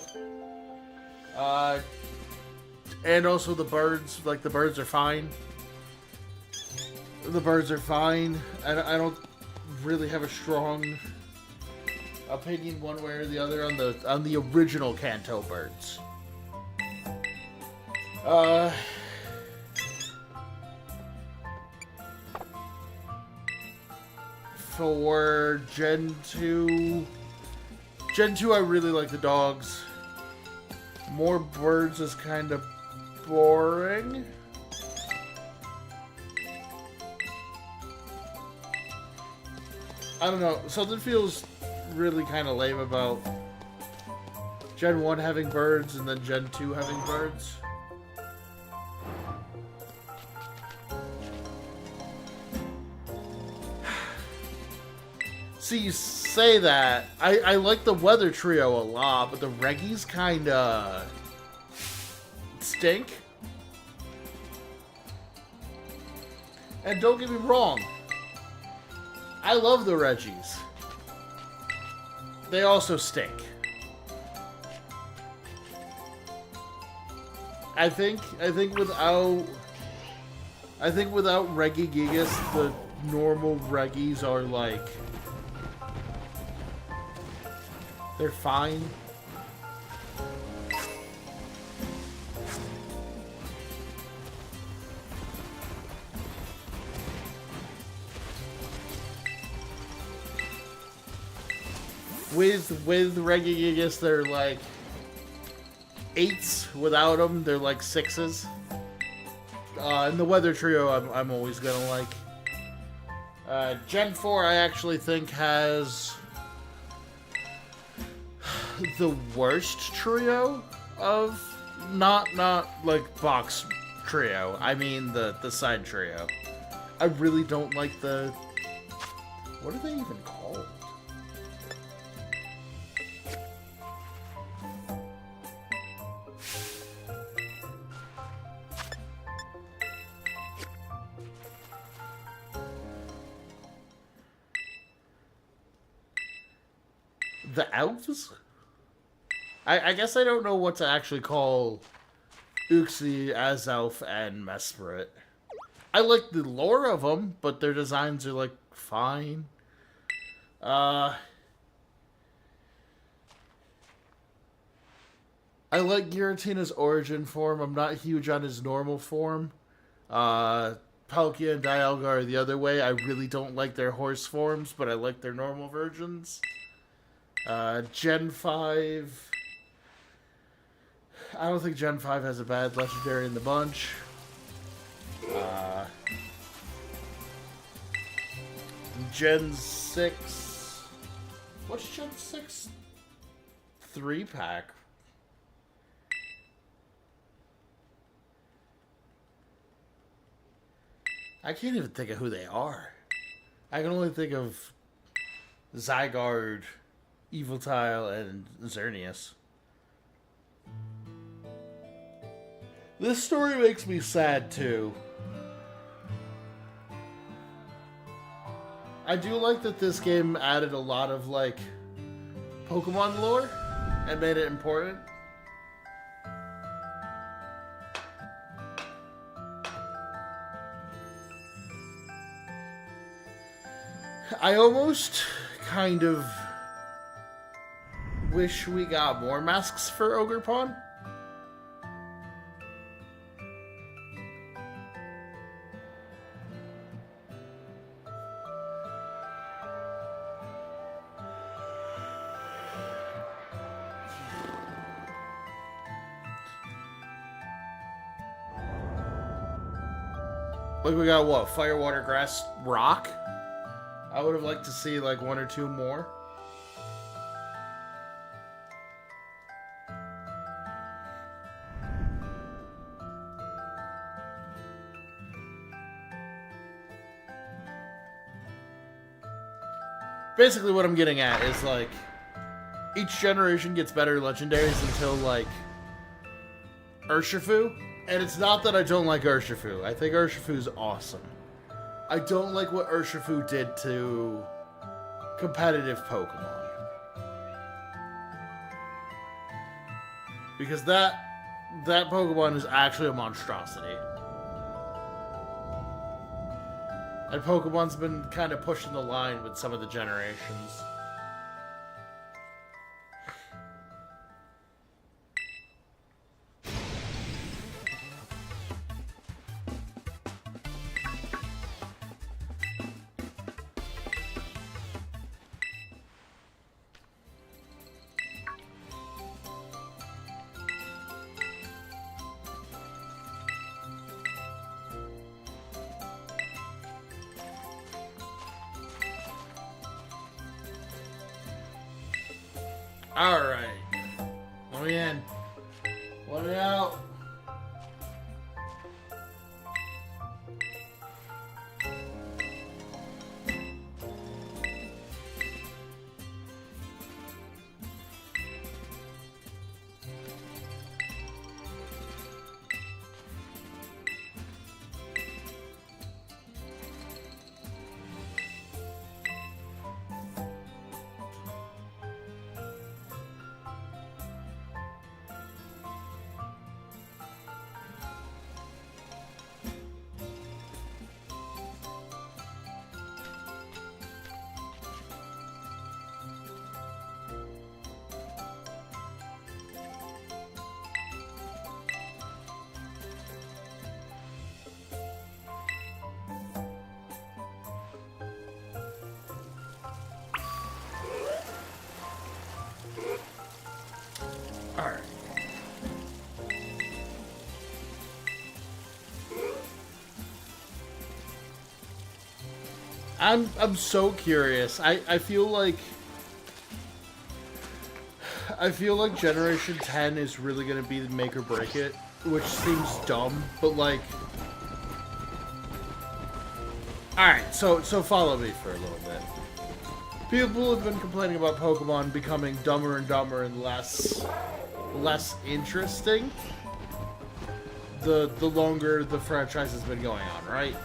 And also the birds, like, the birds are fine. The birds are fine. I don't really have a strong opinion one way or the other on the original Kanto birds. for Gen 2... Gen 2, I really like the dogs. More birds is kind of boring. I don't know. Something feels really kind of lame about Gen 1 having birds and then Gen 2 having birds. See, you say that. I like the weather trio a lot, but the Reggies kinda stink. And don't get me wrong, I love the Reggies. They also stink. I think without Regigigas, the normal Reggies are like, they're fine. With Regigigas, they're like 8s. Without them, they're like 6s. And the weather trio, I'm always gonna like. Gen 4, I actually think has the worst trio of not like box trio. I mean the side trio. I really don't like the, what are they even called? The elves? I guess I don't know what to actually call Uxie, Azelf, and Mesprit. I like the lore of them, but their designs are, like, fine. I like Giratina's origin form. I'm not huge on his normal form. Palkia and Dialga are the other way. I really don't like their horse forms, but I like their normal versions. Gen 5... I don't think Gen 5 has a bad legendary in the bunch. Gen 6... What's Gen 6? 3-pack. I can't even think of who they are. I can only think of Zygarde, Eviltile, and Xerneas. This story makes me sad, too. I do like that this game added a lot of, like, Pokemon lore and made it important. I almost kind of wish we got more masks for Ogerpon. Like, we got, what, Fire, Water, Grass, Rock? I would have liked to see, like, 1 or 2 more. Basically, what I'm getting at is, like, each generation gets better legendaries until, like, Urshifu. And it's not that I don't like Urshifu. I think Urshifu's awesome. I don't like what Urshifu did to competitive Pokemon. Because that Pokemon is actually a monstrosity. And Pokemon's been kind of pushing the line with some of the generations. Alright. Let me in. Let me out. Alright. I'm so curious. I feel like Generation 10 is really gonna be the make or break it, which seems dumb, but like, alright, so follow me for a little bit. People have been complaining about Pokemon becoming dumber and dumber and less interesting the longer the franchise has been going on, right?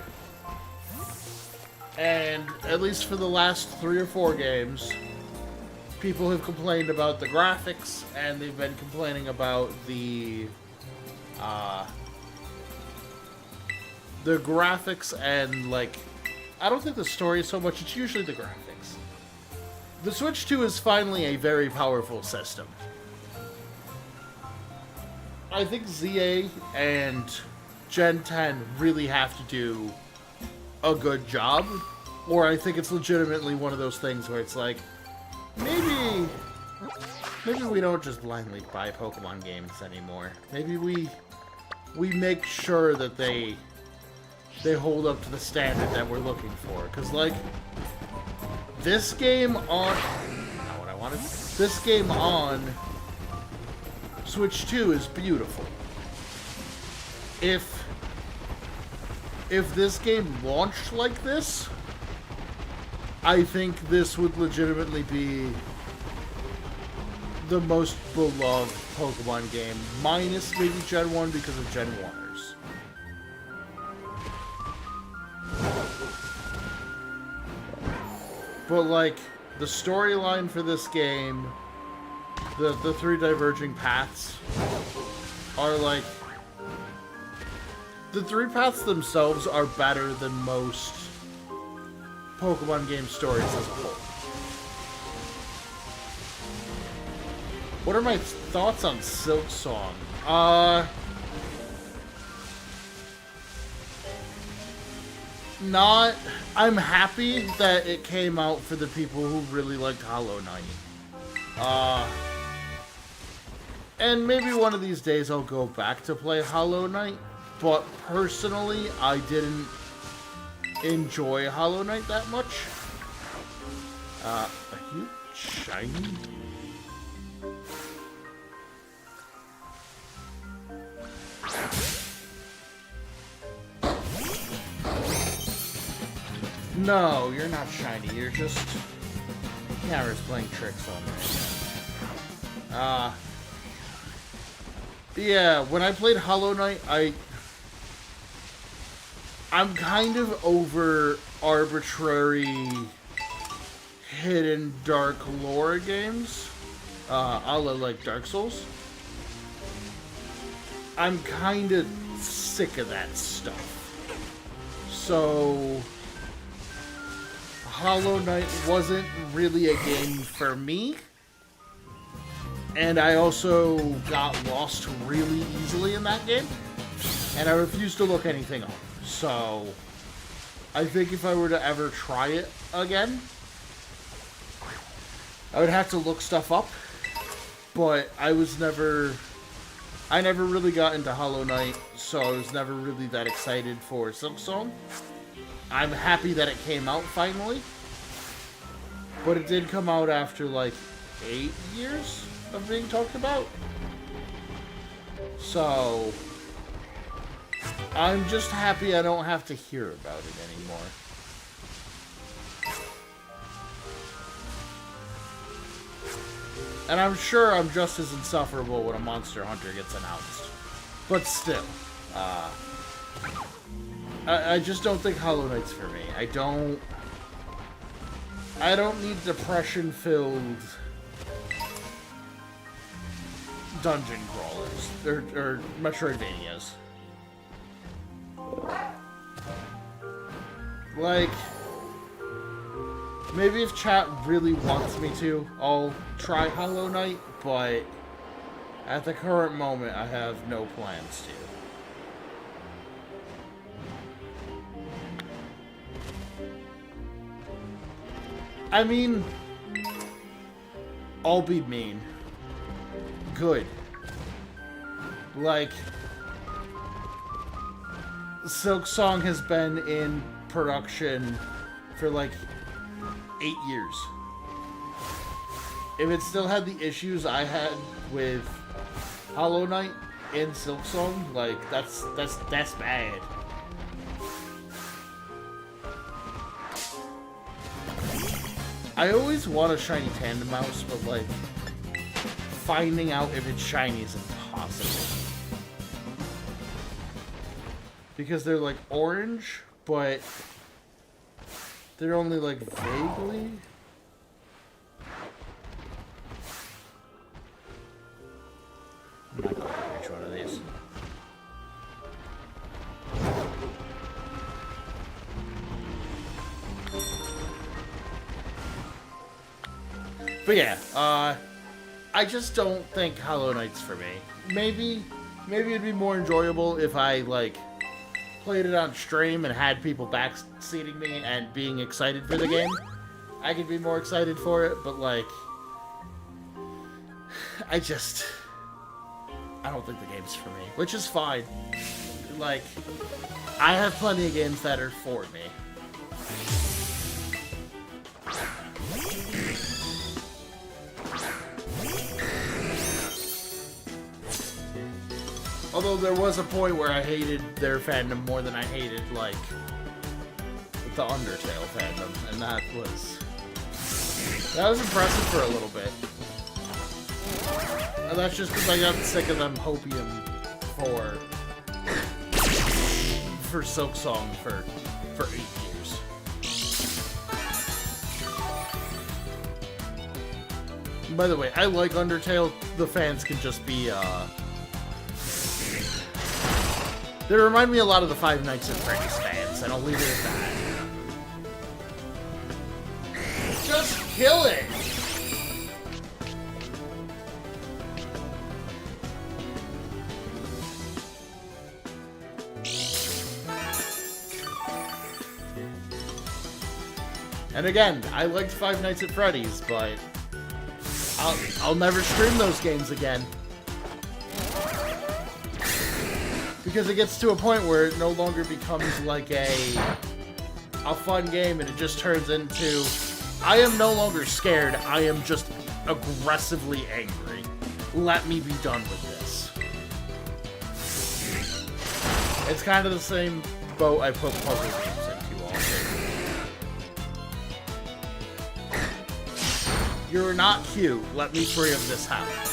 And at least for the last 3 or 4 games, people have complained about the graphics, and they've been complaining about the graphics and, like, I don't think the story is so much, it's usually the graphics. The Switch 2 is finally a very powerful system. I think ZA and Gen 10 really have to do a good job, or I think it's legitimately one of those things where it's like, maybe we don't just blindly buy Pokemon games anymore. Maybe we make sure that they hold up to the standard that we're looking for. Because, like, this game on... Not what I wanted. This game on Switch 2 is beautiful. If this game launched like this, I think this would legitimately be the most beloved Pokemon game, minus maybe Gen 1 because of Gen 1ers. But, like, the storyline for this game, the 3 diverging paths are, like... The 3 paths themselves are better than most Pokemon game stories as a whole. What are my thoughts on Silk Song? I'm happy that it came out for the people who really liked Hollow Knight. And maybe one of these days I'll go back to play Hollow Knight. But personally, I didn't enjoy Hollow Knight that much. Are you shiny? No, you're not shiny. You're just... Camera's playing tricks on me. Yeah, when I played Hollow Knight, I'm kind of over arbitrary hidden dark lore games, a la like Dark Souls. I'm kind of sick of that stuff. So, Hollow Knight wasn't really a game for me. And I also got lost really easily in that game. And I refused to look anything up. So, I think if I were to ever try it again, I would have to look stuff up. But I never really got into Hollow Knight, so I was never really that excited for Silk Song. I'm happy that it came out finally. But it did come out after, like, 8 years of being talked about. So, I'm just happy I don't have to hear about it anymore. And I'm sure I'm just as insufferable when a Monster Hunter gets announced. But still, I just don't think Hollow Knight's for me. I don't need depression-filled dungeon crawlers or Metroidvanias. Like, maybe if chat really wants me to, I'll try Hollow Knight, but at the current moment, I have no plans to. I mean, I'll be mean. Good. Like, Silk Song has been in production for like 8 years. If it still had the issues I had with Hollow Knight and Silk Song, like, that's bad. I always want a shiny Tandem Mouse, but like, finding out if it's shiny is impossible. Because they're like orange, but they're only like vaguely. I'm not going to reach one of these. But yeah, I just don't think Hollow Knight's for me. Maybe it'd be more enjoyable if I, like, played it on stream and had people backseating me and being excited for the game. I could be more excited for it, but, like, I don't think the game's for me, which is fine. Like, I have plenty of games that are for me. Although there was a point where I hated their fandom more than I hated, like, the Undertale fandom, and that was impressive for a little bit. And that's just because I got sick of them hopium for Silk Song for 8 years. And by the way, I like Undertale. The fans can just be, they remind me a lot of the Five Nights at Freddy's fans, and I'll leave it at that. Just kill it! And again, I liked Five Nights at Freddy's, but I'll never stream those games again. Because it gets to a point where it no longer becomes like a fun game, and it just turns into, I am no longer scared, I am just aggressively angry. Let me be done with this. It's kind of the same boat I put puzzle games into also. You're not cute, let me free of this house.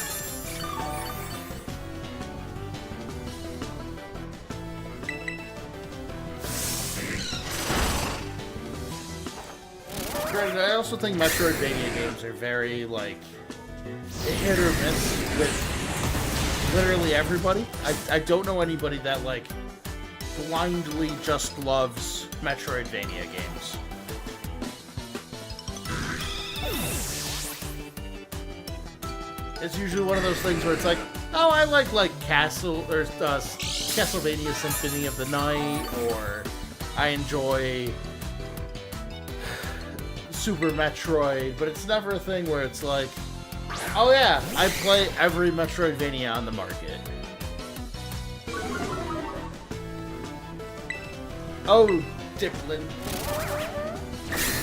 I also think Metroidvania games are very, like, hit or miss with literally everybody. I don't know anybody that, like, blindly just loves Metroidvania games. It's usually one of those things where it's like, oh, I like Castlevania Symphony of the Night, or I enjoy Super Metroid, but it's never a thing where it's like, oh yeah, I play every Metroidvania on the market. Oh, Diplin.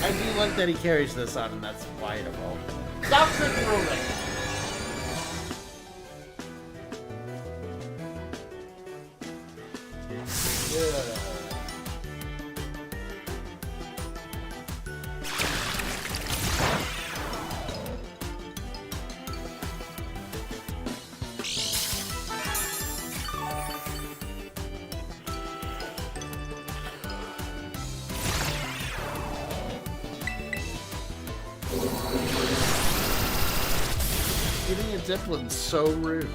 I do like that he carries this on, and that's why it evolved. Stop controlling. Yeah. Getting a Diplin's so rude.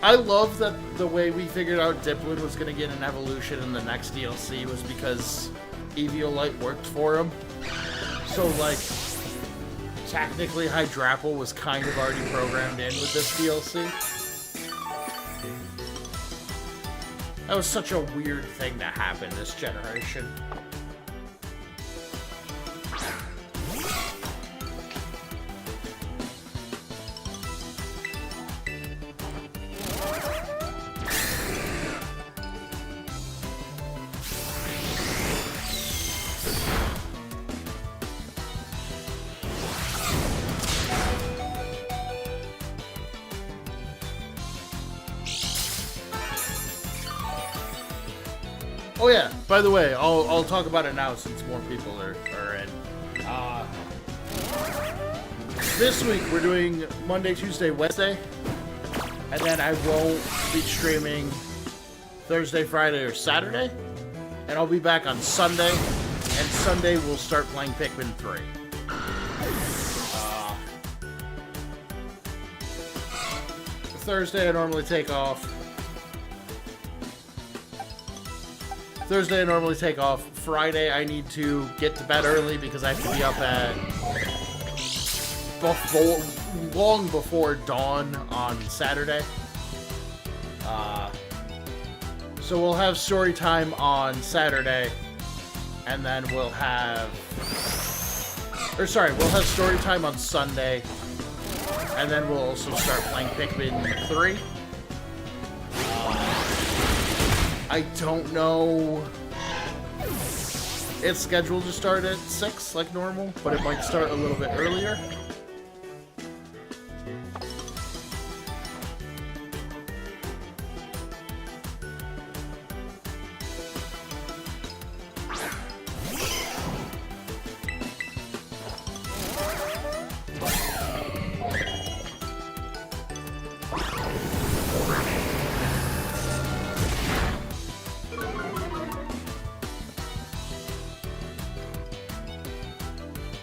I love that the way we figured out Diplin was going to get an evolution in the next DLC was because Eviolite worked for him. So, like, technically Hydrapple was kind of already programmed in with this DLC. That was such a weird thing to happen this generation. Oh yeah, by the way, I'll talk about it now since more people are in. This week we're doing Monday, Tuesday, Wednesday, and then I won't be streaming Thursday, Friday, or Saturday, and I'll be back on Sunday, and Sunday we'll start playing Pikmin 3. Thursday I normally take off. Friday, I need to get to bed early because I have to be up at long before dawn on Saturday. So we'll have story time on Saturday, and then we'll have story time on Sunday, and then we'll also start playing Pikmin 3. I don't know. It's scheduled to start at 6 like normal, but it might start a little bit earlier.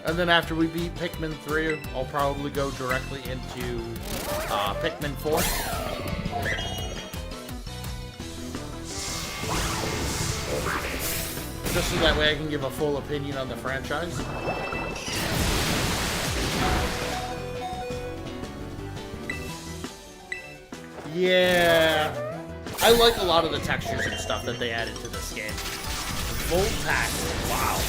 And then after we beat Pikmin 3, I'll probably go directly into Pikmin 4. Just so that way I can give a full opinion on the franchise. Yeah. I like a lot of the textures and stuff that they added to this game. Voltax, wow.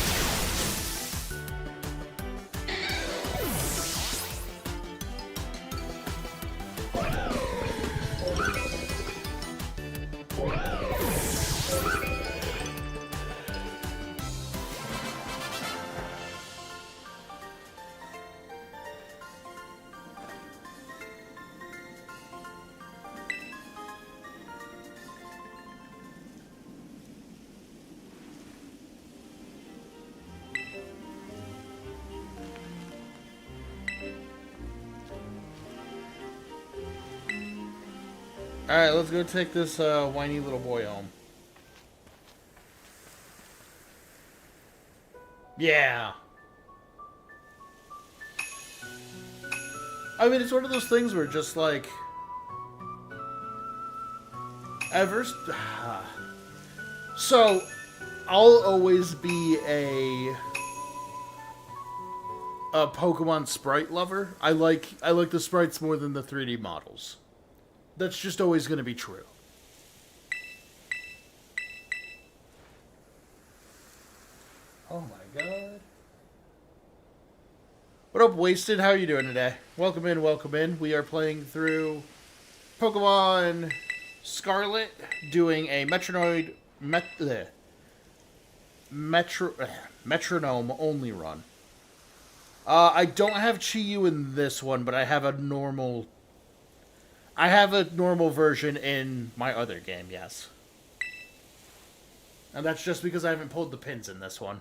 Alright, let's go take this whiny little boy home. Yeah. I mean, it's one of those things where just like... So, I'll always be a Pokemon sprite lover. I like the sprites more than the 3D models. That's just always going to be true. Oh my god. What up, Wasted? How are you doing today? Welcome in, welcome in. We are playing through Pokemon Scarlet doing a Metronome only run. I don't have Chi-Yu in this one, but I have a normal version in my other game, yes. And that's just because I haven't pulled the pins in this one.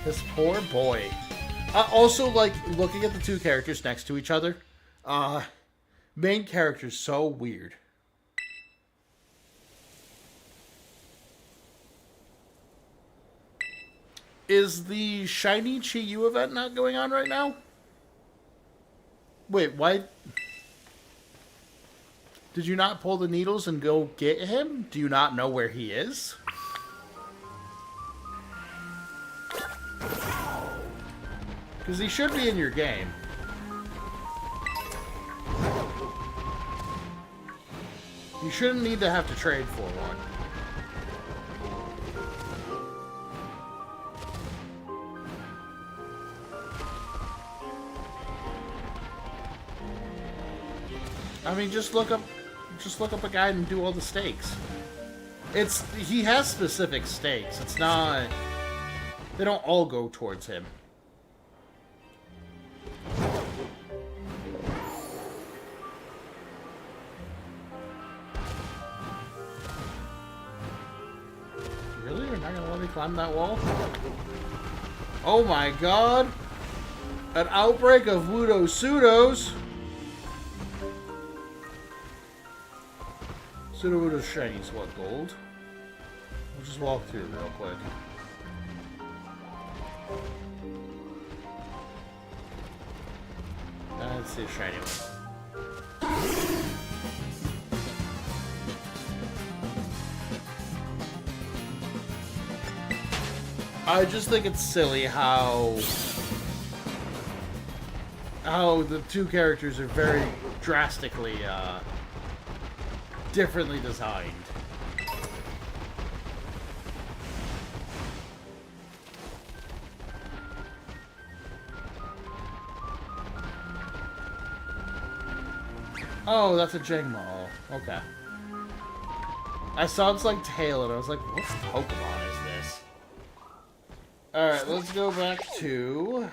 This poor boy. Also, like, looking at the two characters next to each other, main character's so weird. Is the shiny Chi-Yu event not going on right now? Wait, why? Did you not pull the needles and go get him? Do you not know where he is? Because he should be in your game. You shouldn't need to have to trade for one. I mean, just look up a guide and do all the stakes. He has specific stakes. It's not, they don't all go towards him. Really? You're not gonna let me climb that wall? Oh my god! An outbreak of Wudo Pseudos! Pseudo shinies, what, gold? We'll just walk through real quick. Let's see a shiny one. I just think it's silly how the two characters are very drastically, differently designed. Oh, that's a Jingmo. Okay. I saw it's like Teal and I was like, what Pokemon is this? Alright, let's go back to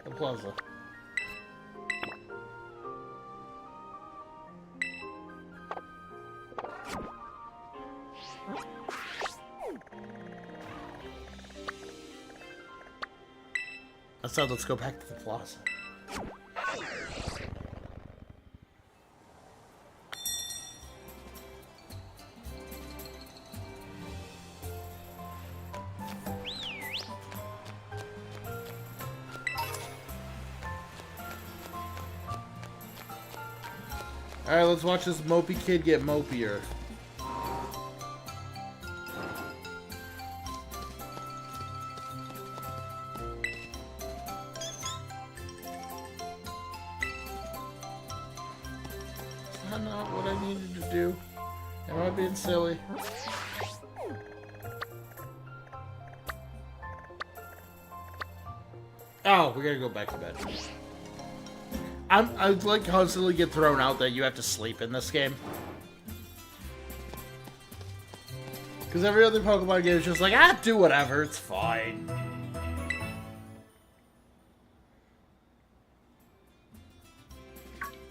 the plaza. So let's go back to the plaza. Alright, let's watch this mopey kid get mopier. Not what I needed to do. Am I being silly? Oh, we gotta go back to bed. I like constantly get thrown out that you have to sleep in this game. Because every other Pokemon game is just like, do whatever, it's fine.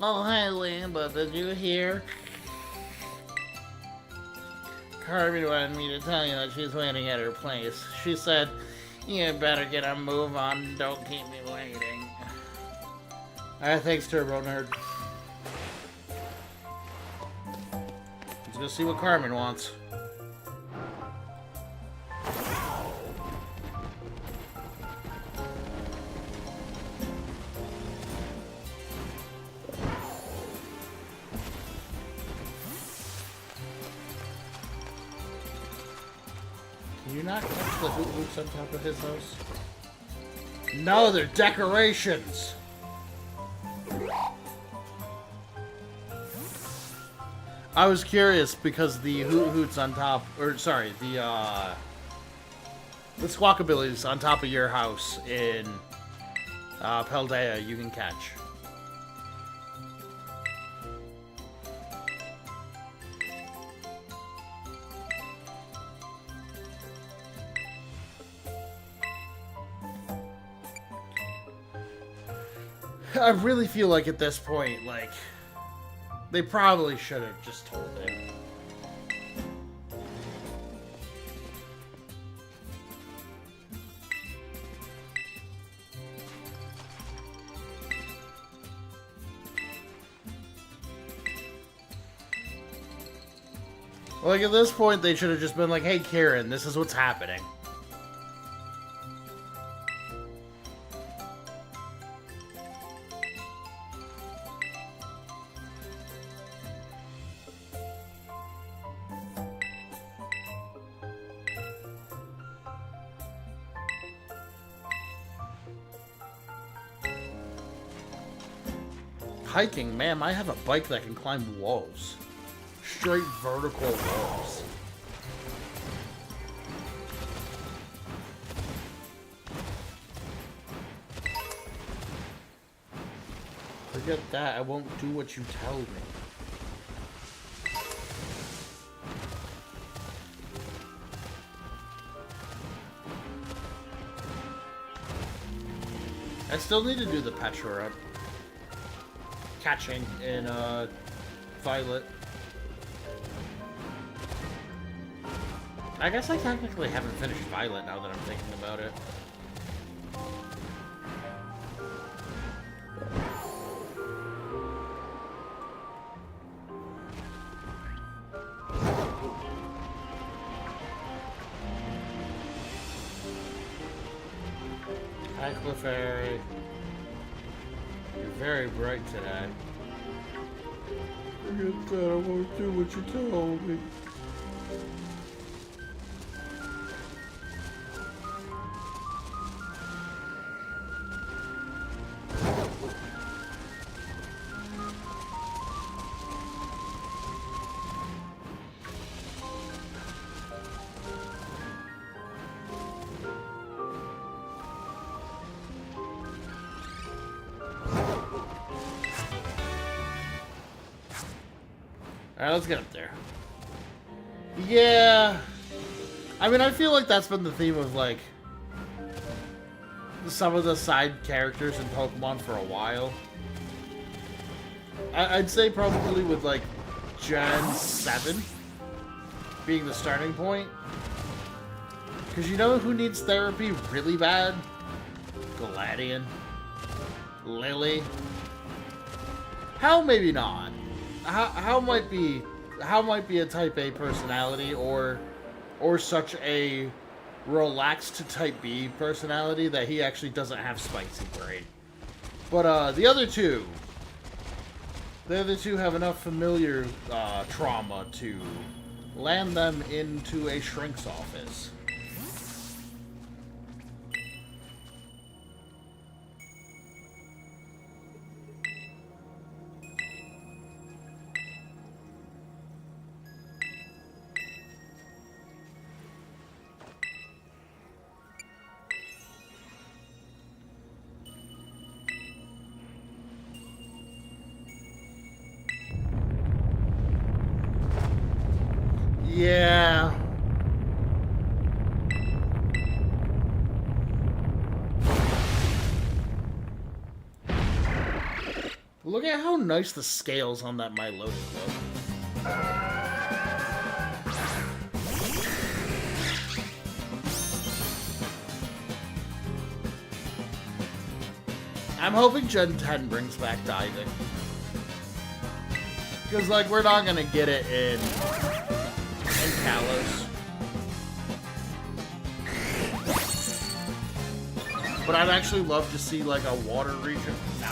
Oh, hi, Lambo. Did you hear? Carmen wanted me to tell you that she's waiting at her place. She said, you better get a move on. Don't keep me waiting. Alright, thanks, Turbo Nerd. Let's go see what Carmen wants. Can you not catch the Hoot-Hoots on top of his house? No, they're decorations! I was curious because the Hoot-Hoots on top, or sorry, the The Squawkabillies on top of your house in Paldea you can catch. I really feel like at this point, like, they probably should have just told him. Like, at this point, they should have just been like, hey, Karen, this is what's happening. Hiking, man, I have a bike that can climb walls. Straight vertical walls. Forget that, I won't do what you tell me. I still need to do the Petra up. Catching in Violet. I guess I technically haven't finished Violet now that I'm thinking about it. Hi, Clefairy. You're very bright today. Forget that, I won't do what you told me. Alright, let's get up there. Yeah. I mean, I feel like that's been the theme of, like, some of the side characters in Pokemon for a while. I'd say probably with, like, Gen 7 being the starting point. Because you know who needs therapy really bad? Galadian. Lily. How maybe not? How might be a type A personality or such a relaxed type B personality that he actually doesn't have spicy brain. But the other two have enough familiar trauma to land them into a shrink's office. Yeah. Look at how nice the scales on that Milotic look. I'm hoping Gen 10 brings back diving. Because, like, we're not gonna get it in Kalos. But I'd actually love to see, like, a water region now.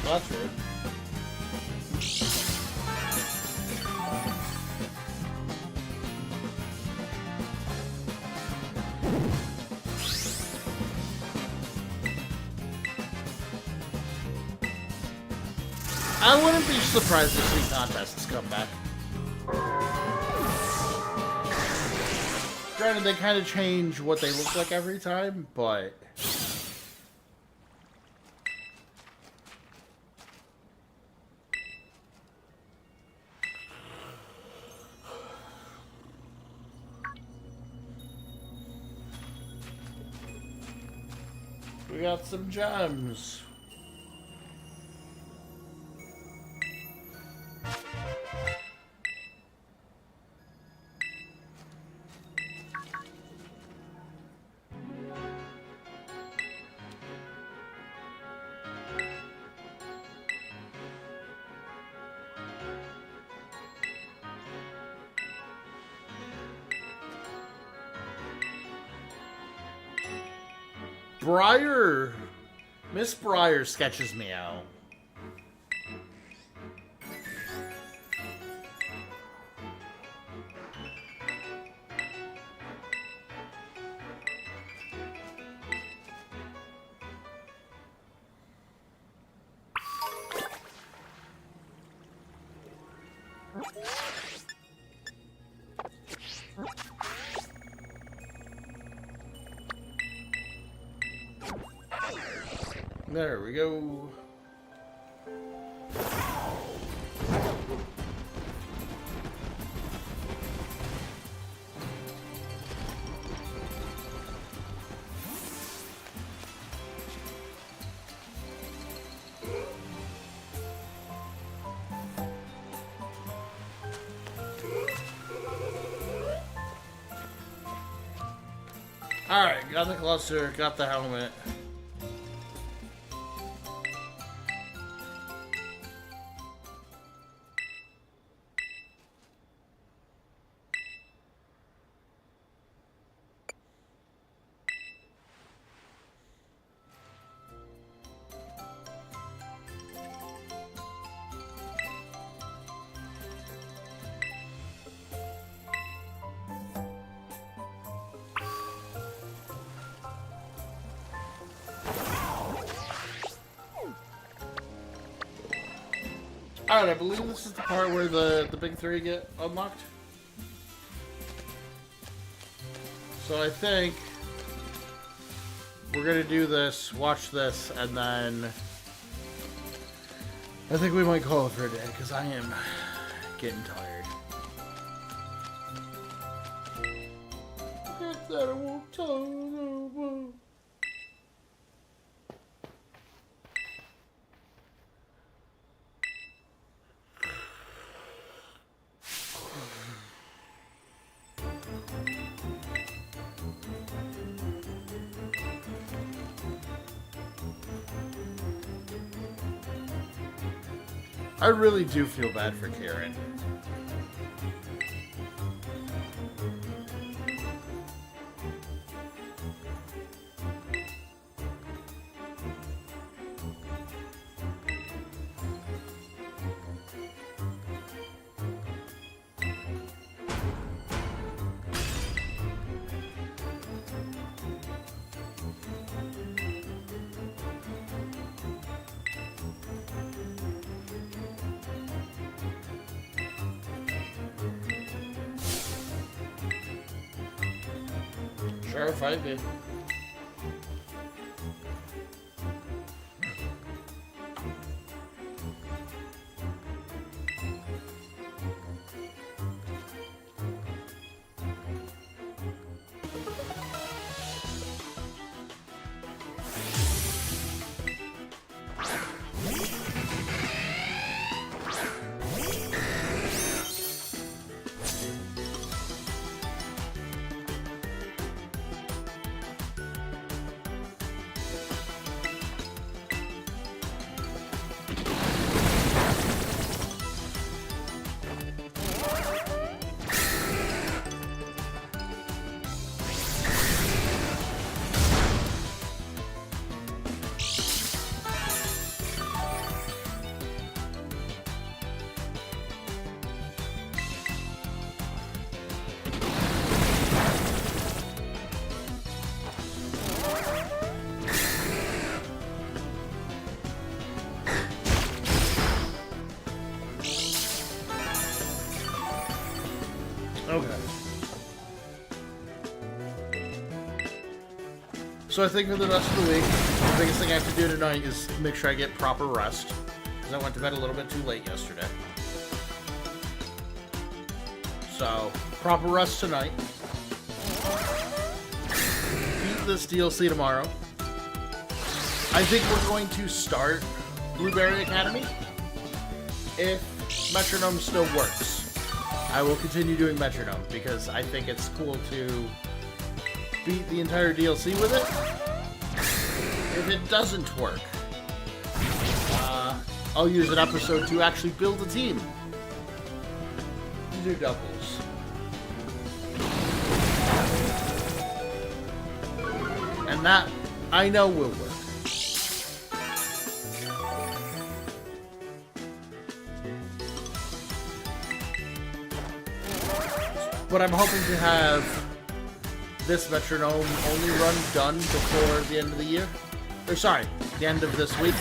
Well, that's rude. I wouldn't be surprised to see contests come back. Granted, they kind of change what they look like every time, but... We got some gems. Miss Briar sketches me out. There we go. Alright, got the cluster, got the helmet. Alright, I believe this is the part where the big three get unlocked. So I think we're gonna do this, watch this, and then I think we might call it for a day, because I am getting tired. That I won't tell you. I really do feel bad for Karen. Sure, fine, babe. So I think for the rest of the week, the biggest thing I have to do tonight is make sure I get proper rest. Because I went to bed a little bit too late yesterday. So, proper rest tonight. Beat this DLC tomorrow. I think we're going to start Blueberry Academy. If Metronome still works, I will continue doing Metronome because I think it's cool to beat the entire DLC with it. If it doesn't work, I'll use an episode to actually build a team to do doubles. And that, I know, will work. But I'm hoping to have this Metronome only run done before the end of the year. Or sorry, the end of this week.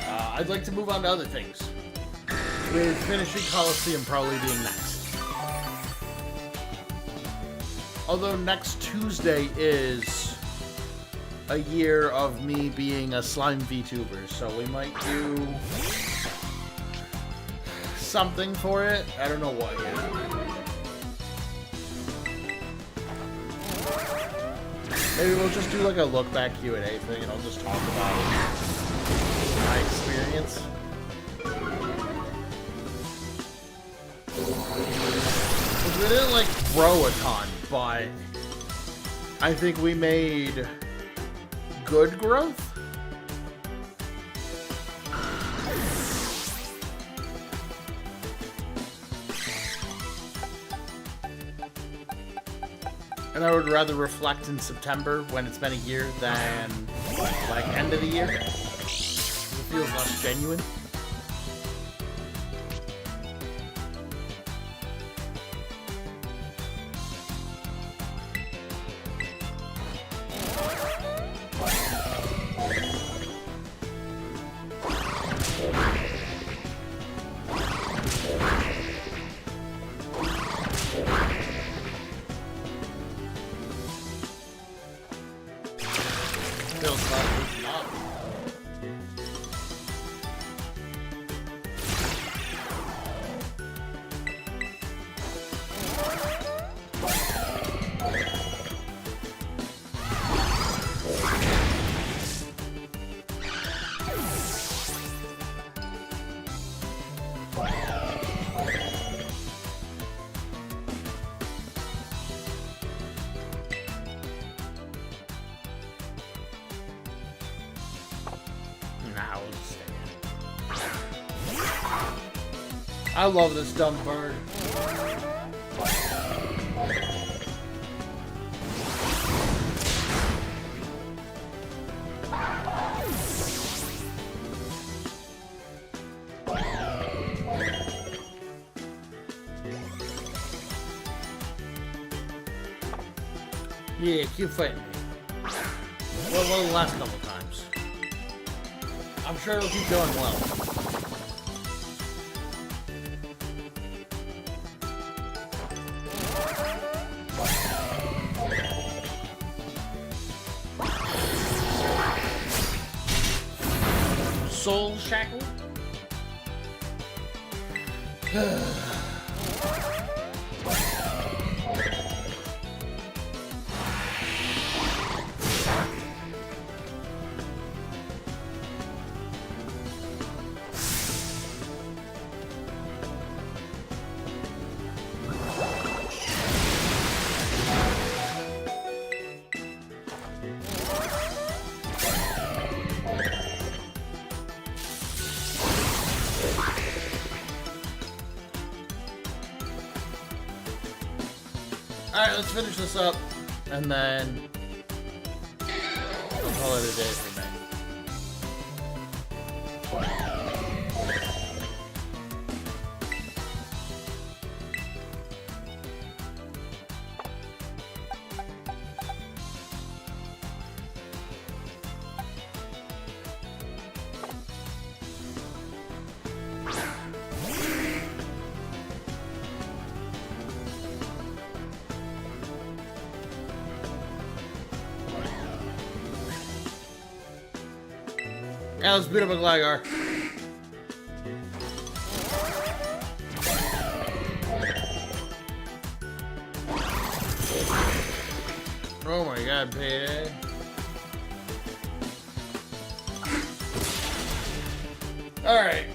I'd like to move on to other things. With finishing Coliseum probably being next. Although next Tuesday is a year of me being a slime VTuber, so we might do something for it. I don't know what yet. Maybe we'll just do like a look back Q&A thing and I'll just talk about my experience. Because we didn't like grow a ton, but I think we made good growth. And I would rather reflect in September when it's been a year than like end of the year. It feels less genuine. I love this dumb bird. Yeah, keep fighting me. Well, the last couple times. I'm sure it'll keep going well. Soul Shackle? Alright, let's finish this up, and then we'll call it a day for me. Yeah, let's beat up a Gligar. Oh my god, Payday. Alright.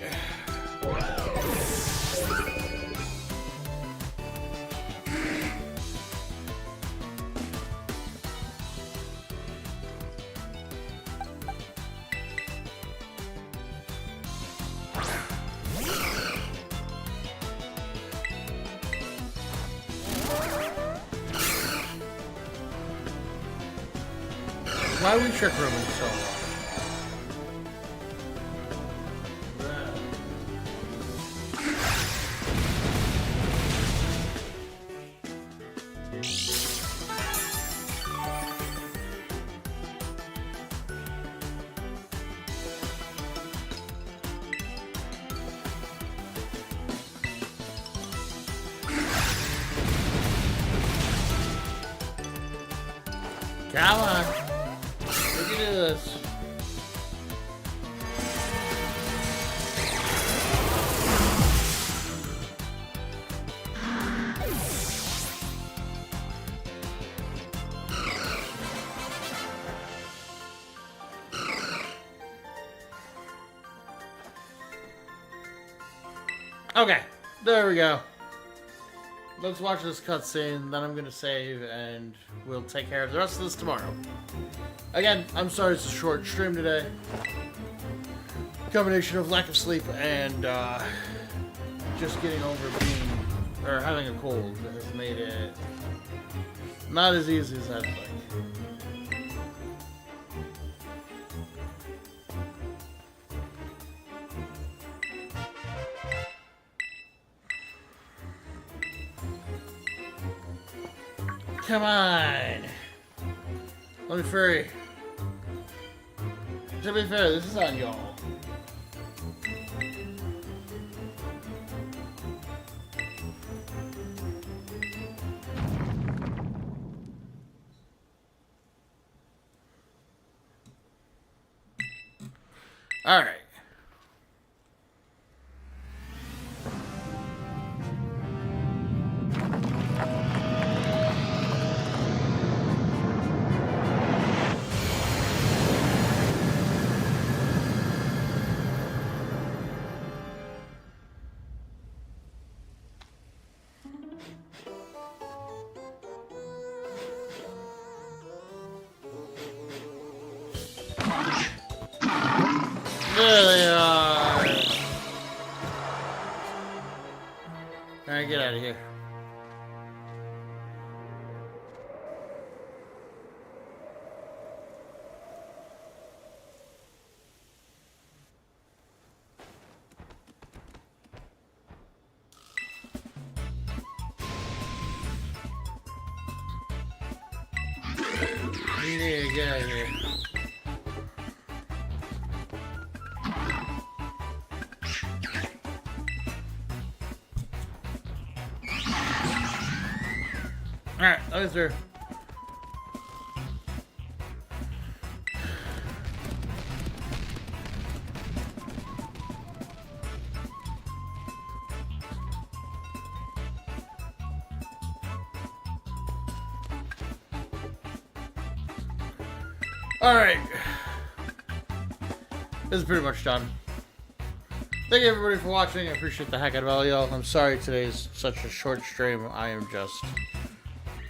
Why are we trick rooming so long? Come on. We can do this. Okay, there we go. Let's watch this cutscene, then I'm gonna save, and we'll take care of the rest of this tomorrow. Again, I'm sorry it's a short stream today. Combination of lack of sleep and just getting over being, or having a cold has made it not as easy as I'd like. Come on! Let me free. To be fair, this is on y'all. Alright. There they are! Alright, get out of here. Yeah, get out of here. Alright, that was through. Alright. This is pretty much done. Thank you everybody for watching. I appreciate the heck out of all y'all. I'm sorry today's such a short stream. I am just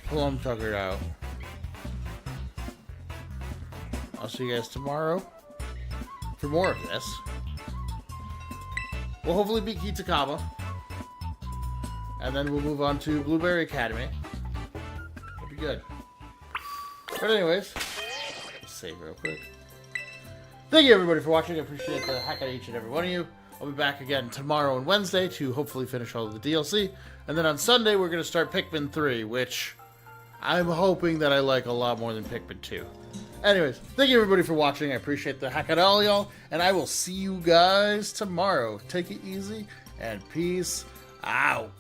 plumb tuckered out. I'll see you guys tomorrow for more of this. We'll hopefully beat Kitakami. And then we'll move on to Blueberry Academy. That'll be good. But anyways, let's save real quick. Thank you everybody for watching. I appreciate the heck out of each and every one of you. I'll be back again tomorrow and Wednesday to hopefully finish all of the DLC. And then on Sunday we're going to start Pikmin 3, which I'm hoping that I like a lot more than Pikmin 2. Anyways, thank you everybody for watching. I appreciate the heck out of all y'all. And I will see you guys tomorrow. Take it easy and peace out.